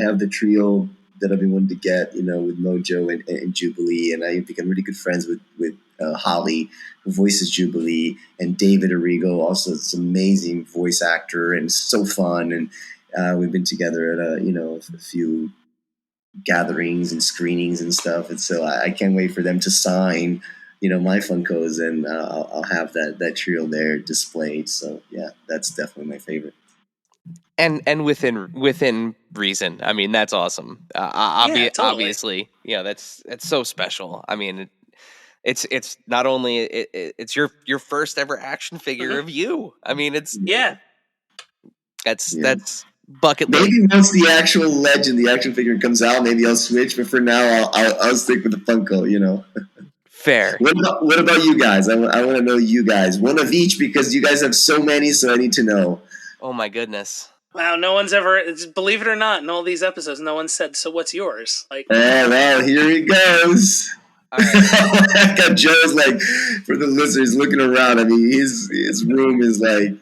have the trio that I've been wanting to get, with Mojo and Jubilee, and I become really good friends with Holly, who voices Jubilee, and David Arrigo, also this amazing voice actor, and so fun. And we've been together at a few gatherings and screenings and stuff, and so I can't wait for them to sign my Funkos, and I'll have that trio there displayed. So yeah, that's definitely my favorite. And within reason. I mean, that's awesome. Yeah, totally. Obviously, that's so special. I mean, it's not only it's your first ever action figure of you. I mean, that's bucket list. Maybe once the actual Legend, the action figure comes out, maybe I'll switch. But for now, I'll stick with the Funko. Fair. What about you guys? I want to know you guys. One of each, because you guys have so many, so I need to know. Oh my goodness. Wow, no one's ever, believe it or not, in all these episodes, no one said, so what's yours? Like, oh, well, here he goes. I got Joe's, like, for the listeners looking around. I mean, his room is like,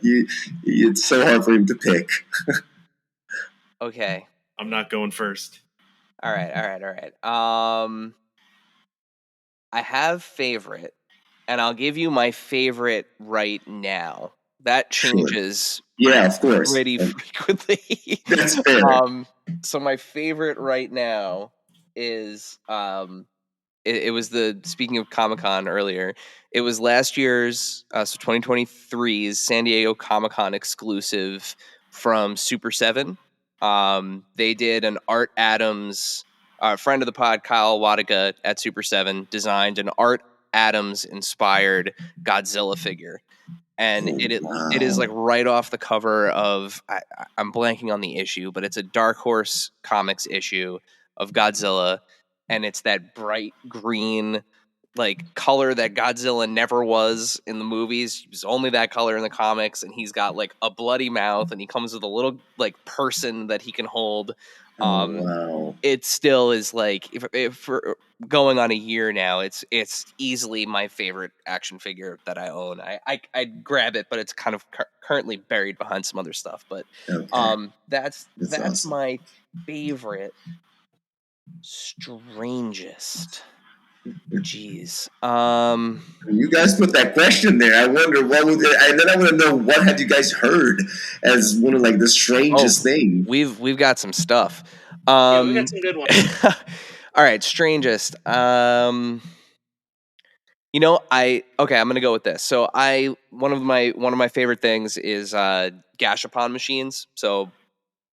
it's so hard for him to pick. Okay. I'm not going first. All right. I have favorite, and I'll give you my favorite right now. That changes. Sure. Yeah, of course. Pretty frequently. That's fair. So my favorite right now is it was speaking of Comic-Con earlier, it was last year's so 2023's San Diego Comic-Con exclusive from Super 7. They did an Art Adams, friend of the pod, Kyle Wadiga at Super 7, designed an Art Adams inspired Godzilla figure. And it is like right off the cover of, I'm blanking on the issue, but it's a Dark Horse Comics issue of Godzilla. And it's that bright green, like, color that Godzilla never was in the movies. He was only that color in the comics. And he's got like a bloody mouth, and he comes with a little like person that he can hold. Wow. It still is like, if for going on a year now, it's easily my favorite action figure that I own. I'd grab it, but it's kind of currently buried behind some other stuff. But that's awesome. My favorite. Strangest. Jeez. You guys put that question there. I wonder what would it, and then I want to know, what have you guys heard as one of like the strangest things? We've got some stuff. Yeah, we got some good ones. All right, strangest. I'm gonna go with this. So one of my favorite things is Gashapon machines. So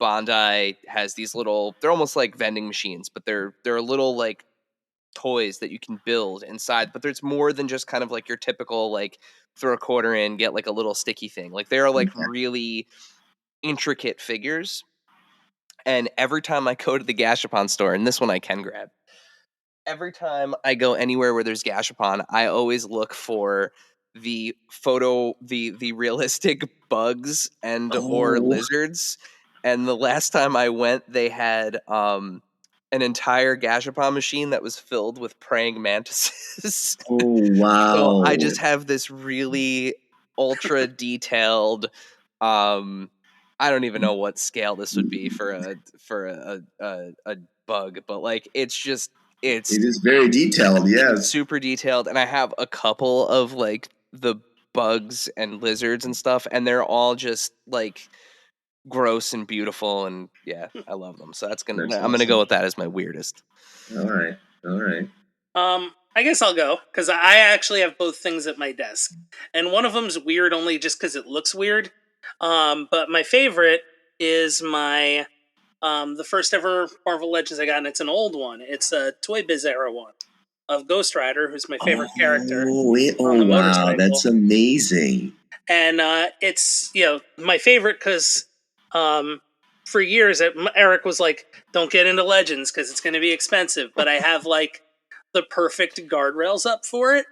Bandai has these little, they're almost like vending machines, but they're little like toys that you can build inside. But there's more than just kind of like your typical like throw a quarter in, get like a little sticky thing. Like they are like really intricate figures. And every time I go to the Gashapon store, and this one I can grab, every time I go anywhere where there's Gashapon, I always look for the realistic bugs and or lizards. And the last time I went, they had an entire Gashapon machine that was filled with praying mantises. Oh, wow. So I just have this really ultra detailed, I don't even know what scale this would be for a bug, but like it is very detailed, yes. Super detailed. And I have a couple of like the bugs and lizards and stuff, and they're all just like gross and beautiful, and yeah, I love them. So I'm gonna go with that as my weirdest. All right. I guess I'll go, because I actually have both things at my desk, and one of them's weird only just because it looks weird. But my favorite is my the first ever Marvel Legends I got, and it's an old one. It's a Toy Biz era one of Ghost Rider, who's my favorite character. Oh wow, that's amazing! And it's my favorite because for years Eric was like, "Don't get into Legends because it's going to be expensive." But I have like the perfect guardrails up for it,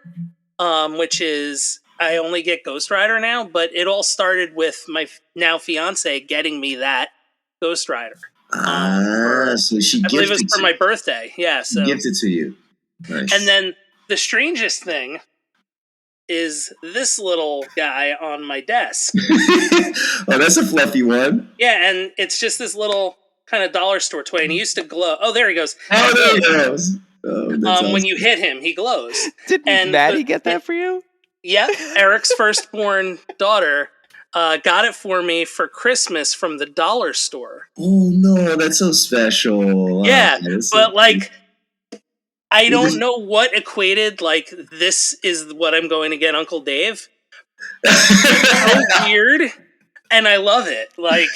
which is I only get Ghost Rider now. But it all started with my now fiance getting me that Ghost Rider. So she, I believe it was for my birthday. Yeah, so gifted to you. Nice. And then the strangest thing is this little guy on my desk. Oh, that's a fluffy one. Yeah, and it's just this little kind of dollar store toy, and he used to glow. Oh, there he goes. Oh, there he goes. Oh, awesome. When you hit him, he glows. Did Maddie get that for you? Yeah, Eric's firstborn daughter got it for me for Christmas from the dollar store. Oh, no, that's so special. Yeah, but like, I don't know what equated, like, this is what I'm going to get Uncle Dave. It's so weird, and I love it. Like,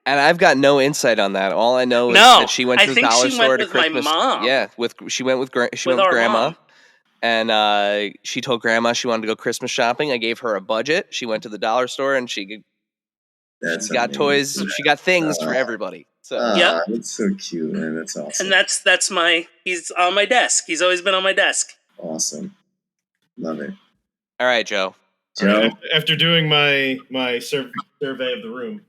And I've got no insight on that. All I know is No, that she went I to the think dollar she store went to with my Christmas. mom. Yeah, she went with our grandma, mom. and she told grandma she wanted to go Christmas shopping. I gave her a budget. She went to the dollar store and she got toys. She got things for everybody. So Yep. That's so cute, man. That's awesome. And that's he's on my desk. He's always been on my desk. Awesome. Love it. all right, Joe. Joe? After doing my survey of the room,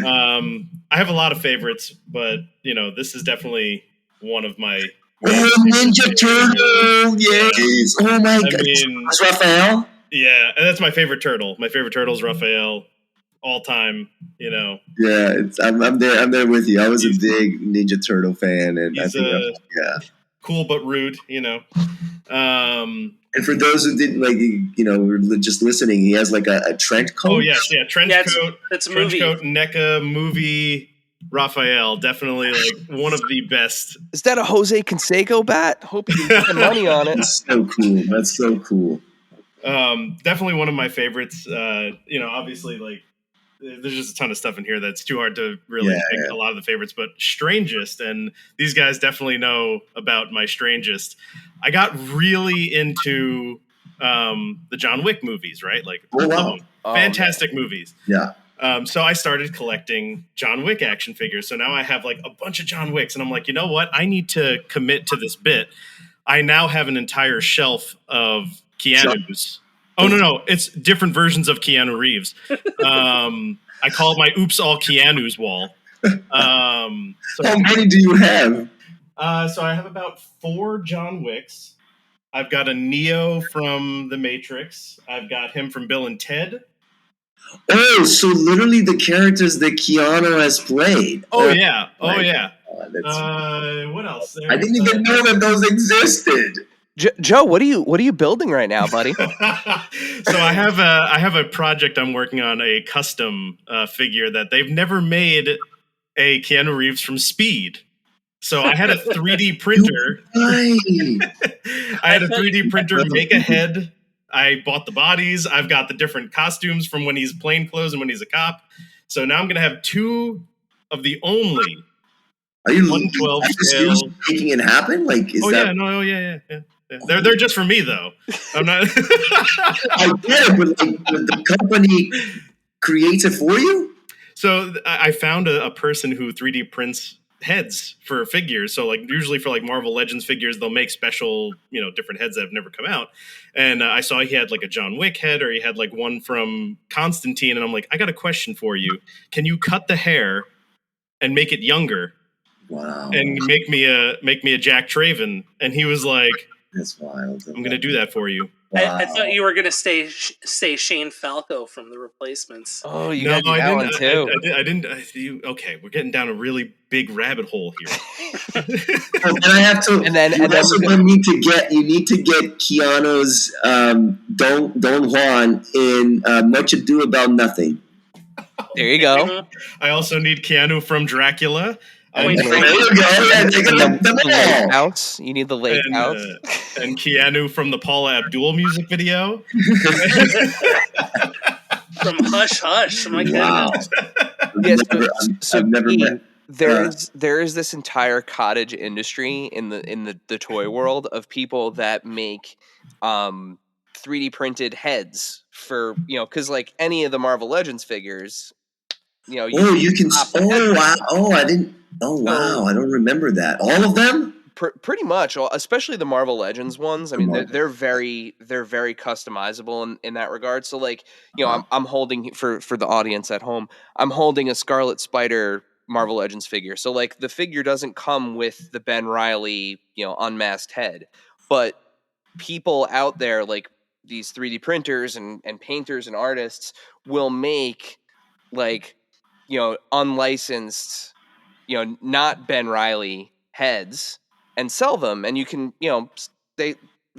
I have a lot of favorites, but this is definitely one of my. Ninja Turtle! Yes! Oh my god! It's Raphael? Yeah, and that's my favorite turtle. My favorite turtle is Raphael, all time. Yeah, I'm there with you. I was a big Ninja Turtle fan, and I think cool but rude. And for those who didn't were just listening, he has like a trench coat. Oh yes, yeah, trench coat. It's a trench movie. coat, NECA movie. Raphael, definitely like one of the best. Is that a Jose Canseco bat? Hope you get the money on it. That's so cool. That's so cool. Definitely one of my favorites. Obviously, like there's just a ton of stuff in here that's too hard to really pick a lot of the favorites. But Strangest, and these guys definitely know about my Strangest. I got really into the John Wick movies, right? Like, fantastic movies. Yeah. So I started collecting John Wick action figures. So now I have like a bunch of John Wicks, and I'm like, you know what? I need to commit to this bit. I now have an entire shelf of Keanu's. Oh, no. It's different versions of Keanu Reeves. I call it my Oops All Keanu's wall. How many do you have? So I have about 4 John Wicks. I've got a Neo from The Matrix. I've got him from Bill and Ted. Oh, so literally the characters that Keanu has played. Oh yeah. What else? I didn't even know that those existed. Joe, what are you building right now, buddy? So I have a project I'm working on, a custom figure that they've never made a Keanu Reeves from Speed. So I had a 3D printer. I had a 3D printer make a head. I bought the bodies. I've got the different costumes from when he's plainclothes and when he's a cop. So now I'm going to have 2 of the only. Are you 112 seriously making it happen? Like, is that? Yeah, no, yeah. They're just for me though. I'm not. I get it, but like, the company creates it for you. So I found a person who 3D prints heads for figures. So like usually for like Marvel Legends figures, they'll make special, different heads that have never come out. And I saw he had like a John Wick head, or he had like one from Constantine. And I'm like, I got a question for you. Can you cut the hair and make it younger? Wow. And make me a Jack Traven? And he was like, that's wild. I'm going to do that for you. Wow. I thought you were going to say Shane Falco from The Replacements. Oh, you got that one too. I didn't. Okay, we're getting down a really big rabbit hole here. And I have to. And then you need to get Keanu's Don Juan in Much Ado About Nothing. There you go. I also need Keanu from Dracula. There you go. Yeah, the outs. You need the late outs. And Keanu from the Paula Abdul music video. From Hush Hush. My goodness. Yes, I've never met. There is this entire cottage industry in the toy world of people that make 3D printed heads for, because like any of the Marvel Legends figures, you can. Oh wow! Oh, I didn't. Oh wow! I don't remember that. All of them. Pretty much, especially the Marvel Legends ones. I mean, they're very customizable in that regard. So, like, I'm holding for the audience at home. I'm holding a Scarlet Spider Marvel Legends figure. So, like, the figure doesn't come with the Ben Reilly, unmasked head, but people out there, like these 3D printers and painters and artists, will make like, unlicensed, not Ben Reilly heads and sell them, and you can, you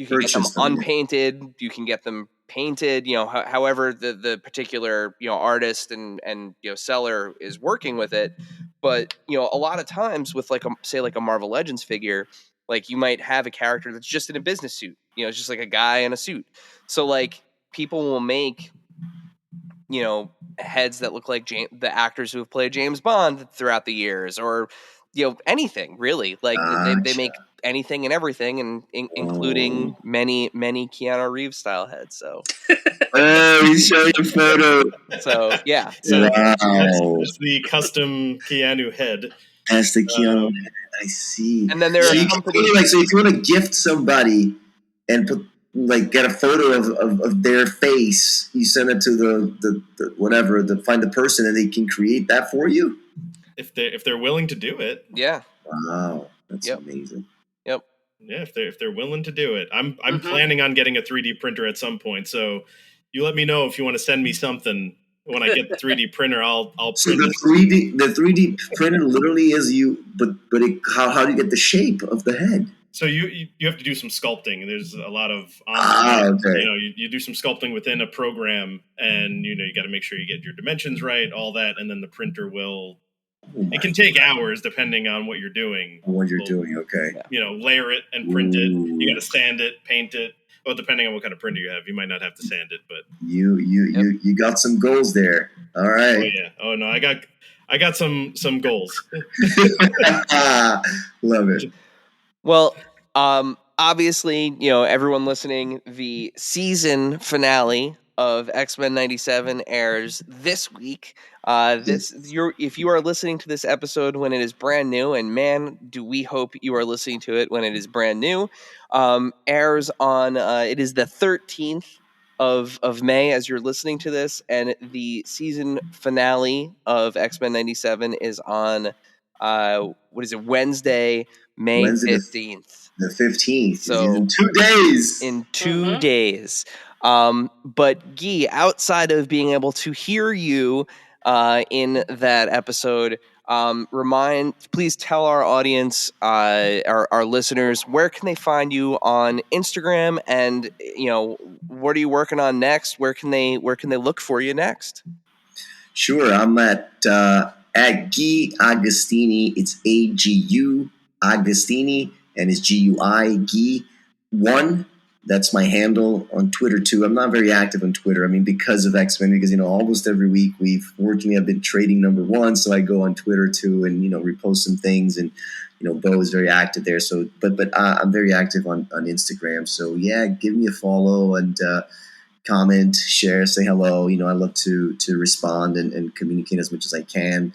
can get them unpainted, you can get them painted, however the particular, artist and seller is working with it. But, a lot of times with like a Marvel Legends figure, Like you might have a character that's just in a business suit, it's just like a guy in a suit. So like people will make, heads that look like the actors who have played James Bond throughout the years, or anything really. Like they make anything and everything, and including many Keanu Reeves style heads. So you show your photo. So yeah, that's the custom Keanu head. That's the Keanu head. I see. And then there are companies. So if you want to gift somebody and get a photo of their face, you send it to the find the person, and they can create that for you. If they're willing to do it. Yeah. Wow, that's amazing. Yep. Yeah, if they're willing to do it. I'm planning on getting a 3D printer at some point. So you let me know if you want to send me something. When I get the 3D printer, I'll So the 3D printer literally is you, but how do you get the shape of the head? So you have to do some sculpting. There's a lot of okay. You do some sculpting within a program, and you got to make sure you get your dimensions right, all that, and then the printer will. It can take hours depending on what you're doing. Okay. Layer it and print it. You got to sand it, paint it. Well, depending on what kind of printer you have, you might not have to sand it, but you got some goals there. All right. Oh yeah. Oh no, I got some goals. Love it. Well, obviously, everyone listening, the season finale of X-Men 97 airs this week. If you are listening to this episode when it is brand new, and man, do we hope you are listening to it when it is brand new, airs on, it is the 13th of May as you're listening to this, and the season finale of X-Men 97 is on, Wednesday, May 15th. The 15th. So in 2 days. In 2 days. But Guy, outside of being able to hear you in that episode, please tell our audience, our listeners, where can they find you on Instagram, and what are you working on next? Where can they look for you next? Sure, I'm at Gui Agustini. It's AGU Agustini, and it's GUI Gui 1. That's my handle on Twitter too. I'm not very active on Twitter. I mean, because of X-Men, because almost every week I've been trading number 1, so I go on Twitter too and repost some things, and Bo is very active there. So, but I'm very active on Instagram. So yeah, give me a follow and comment, share, say hello. I love to respond and communicate as much as I can.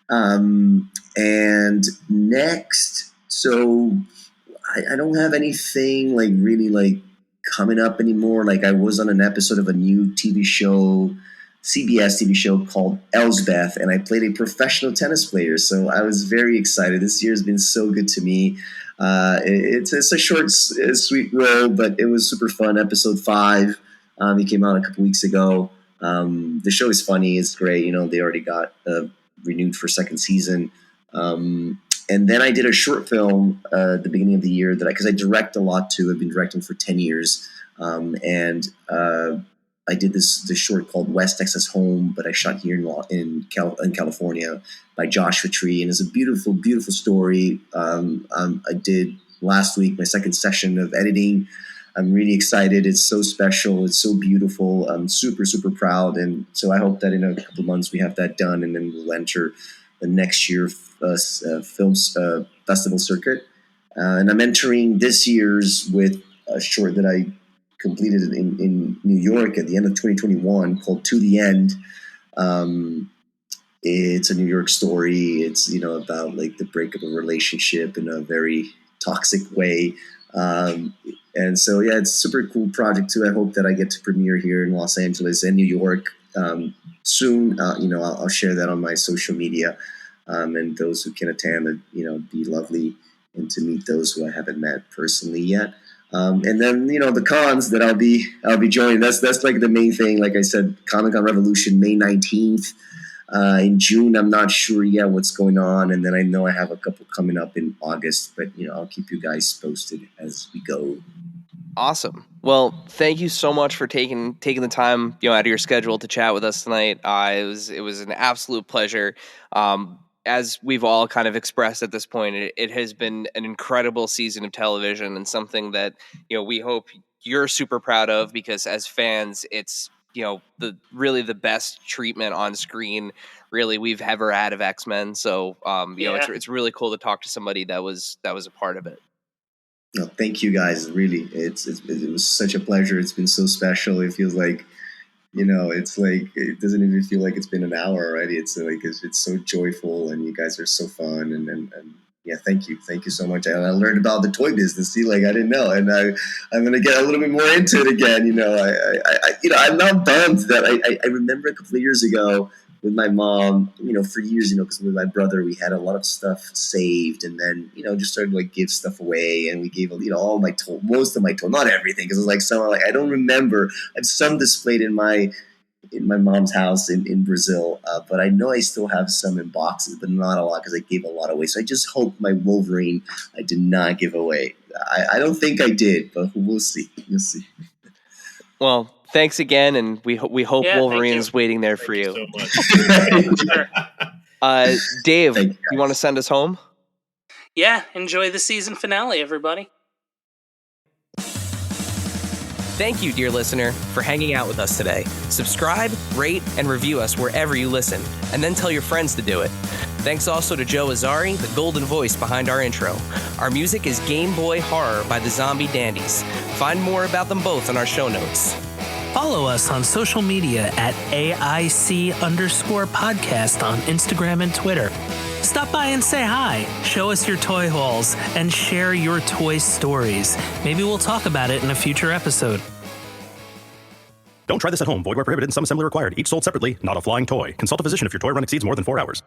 And next, so I don't have anything really coming up anymore. Like I was on an episode of a new TV show, CBS TV show called Elsbeth, and I played a professional tennis player. So I was very excited. This year has been so good to me. It's a short, sweet role, but it was super fun. Episode 5, it came out a couple weeks ago. The show is funny. It's great. They already got renewed for second season. And then I did a short film at the beginning of the year because I direct a lot too. I've been directing for 10 years. And I did this short called West Texas Home, but I shot here in California by Joshua Tree. And it's a beautiful, beautiful story. I did last week my second session of editing. I'm really excited. It's so special. It's so beautiful. I'm super, super proud. And so I hope that in a couple of months we have that done, and then we'll enter the next year film festival circuit. And I'm entering this year's with a short that I completed in New York at the end of 2021 called To the End. It's a New York story. It's, about the breakup of a relationship in a very toxic way. And so, yeah, it's a super cool project too. I hope that I get to premiere here in Los Angeles and New York soon. I'll share that on my social media. And those who can attend, it'd be lovely, and to meet those who I haven't met personally yet. And then, the cons that I'll be joining. That's the main thing. Like I said, Comic-Con Revolution, May 19th. In June, I'm not sure yet what's going on. And then I know I have a couple coming up in August, but, I'll keep you guys posted as we go. Awesome. Well, thank you so much for taking the time, out of your schedule to chat with us tonight. It was an absolute pleasure. as we've all kind of expressed at this point, it has been an incredible season of television and something that, we hope you're super proud of, because as fans, it's, the best treatment on screen really we've ever had of X-Men. So, it's really cool to talk to somebody that was a part of it. No, thank you guys. Really, it was such a pleasure. It's been so special. It feels like, it's like, it doesn't even feel like it's been an hour already. It's like, it's so joyful, and you guys are so fun. And yeah, thank you so much. I learned about the toy business. See, like, I didn't know, and I'm gonna get a little bit more into it again. I'm not bummed that I remember a couple of years ago with my mom, for years, because with my brother, we had a lot of stuff saved, and then, just started to like give stuff away, and we gave, all my toy, most of my toy, not everything, because it was like some, like, I don't remember. I have some displayed in my mom's house in Brazil, but I know I still have some in boxes, but not a lot, because I gave a lot away. So I just hope my Wolverine I did not give away. I don't think I did, but we'll see. You'll see. Well, thanks again, and we hope Wolverine is waiting there for you. Thank you so much. Dave, you want to send us home? Yeah, enjoy the season finale, everybody. Thank you, dear listener, for hanging out with us today. Subscribe, rate, and review us wherever you listen, and then tell your friends to do it. Thanks also to Joe Azzari, the golden voice behind our intro. Our music is Game Boy Horror by the Zombie Dandies. Find more about them both in our show notes. Follow us on social media at AIC_podcast on Instagram and Twitter. Stop by and say hi, show us your toy hauls, and share your toy stories. Maybe we'll talk about it in a future episode. Don't try this at home. Void where prohibited and some assembly required. Each sold separately, not a flying toy. Consult a physician if your toy run exceeds more than 4 hours.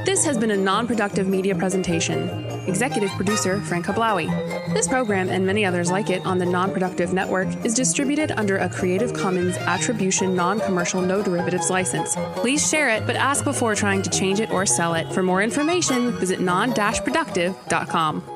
This has been a non-productive media presentation. Executive producer Frank Hablawi. This program and many others like it on the Non-Productive Network is distributed under a Creative Commons Attribution Non-Commercial No Derivatives license. Please share it, but ask before trying to change it or sell it. For more information, visit non-productive.com.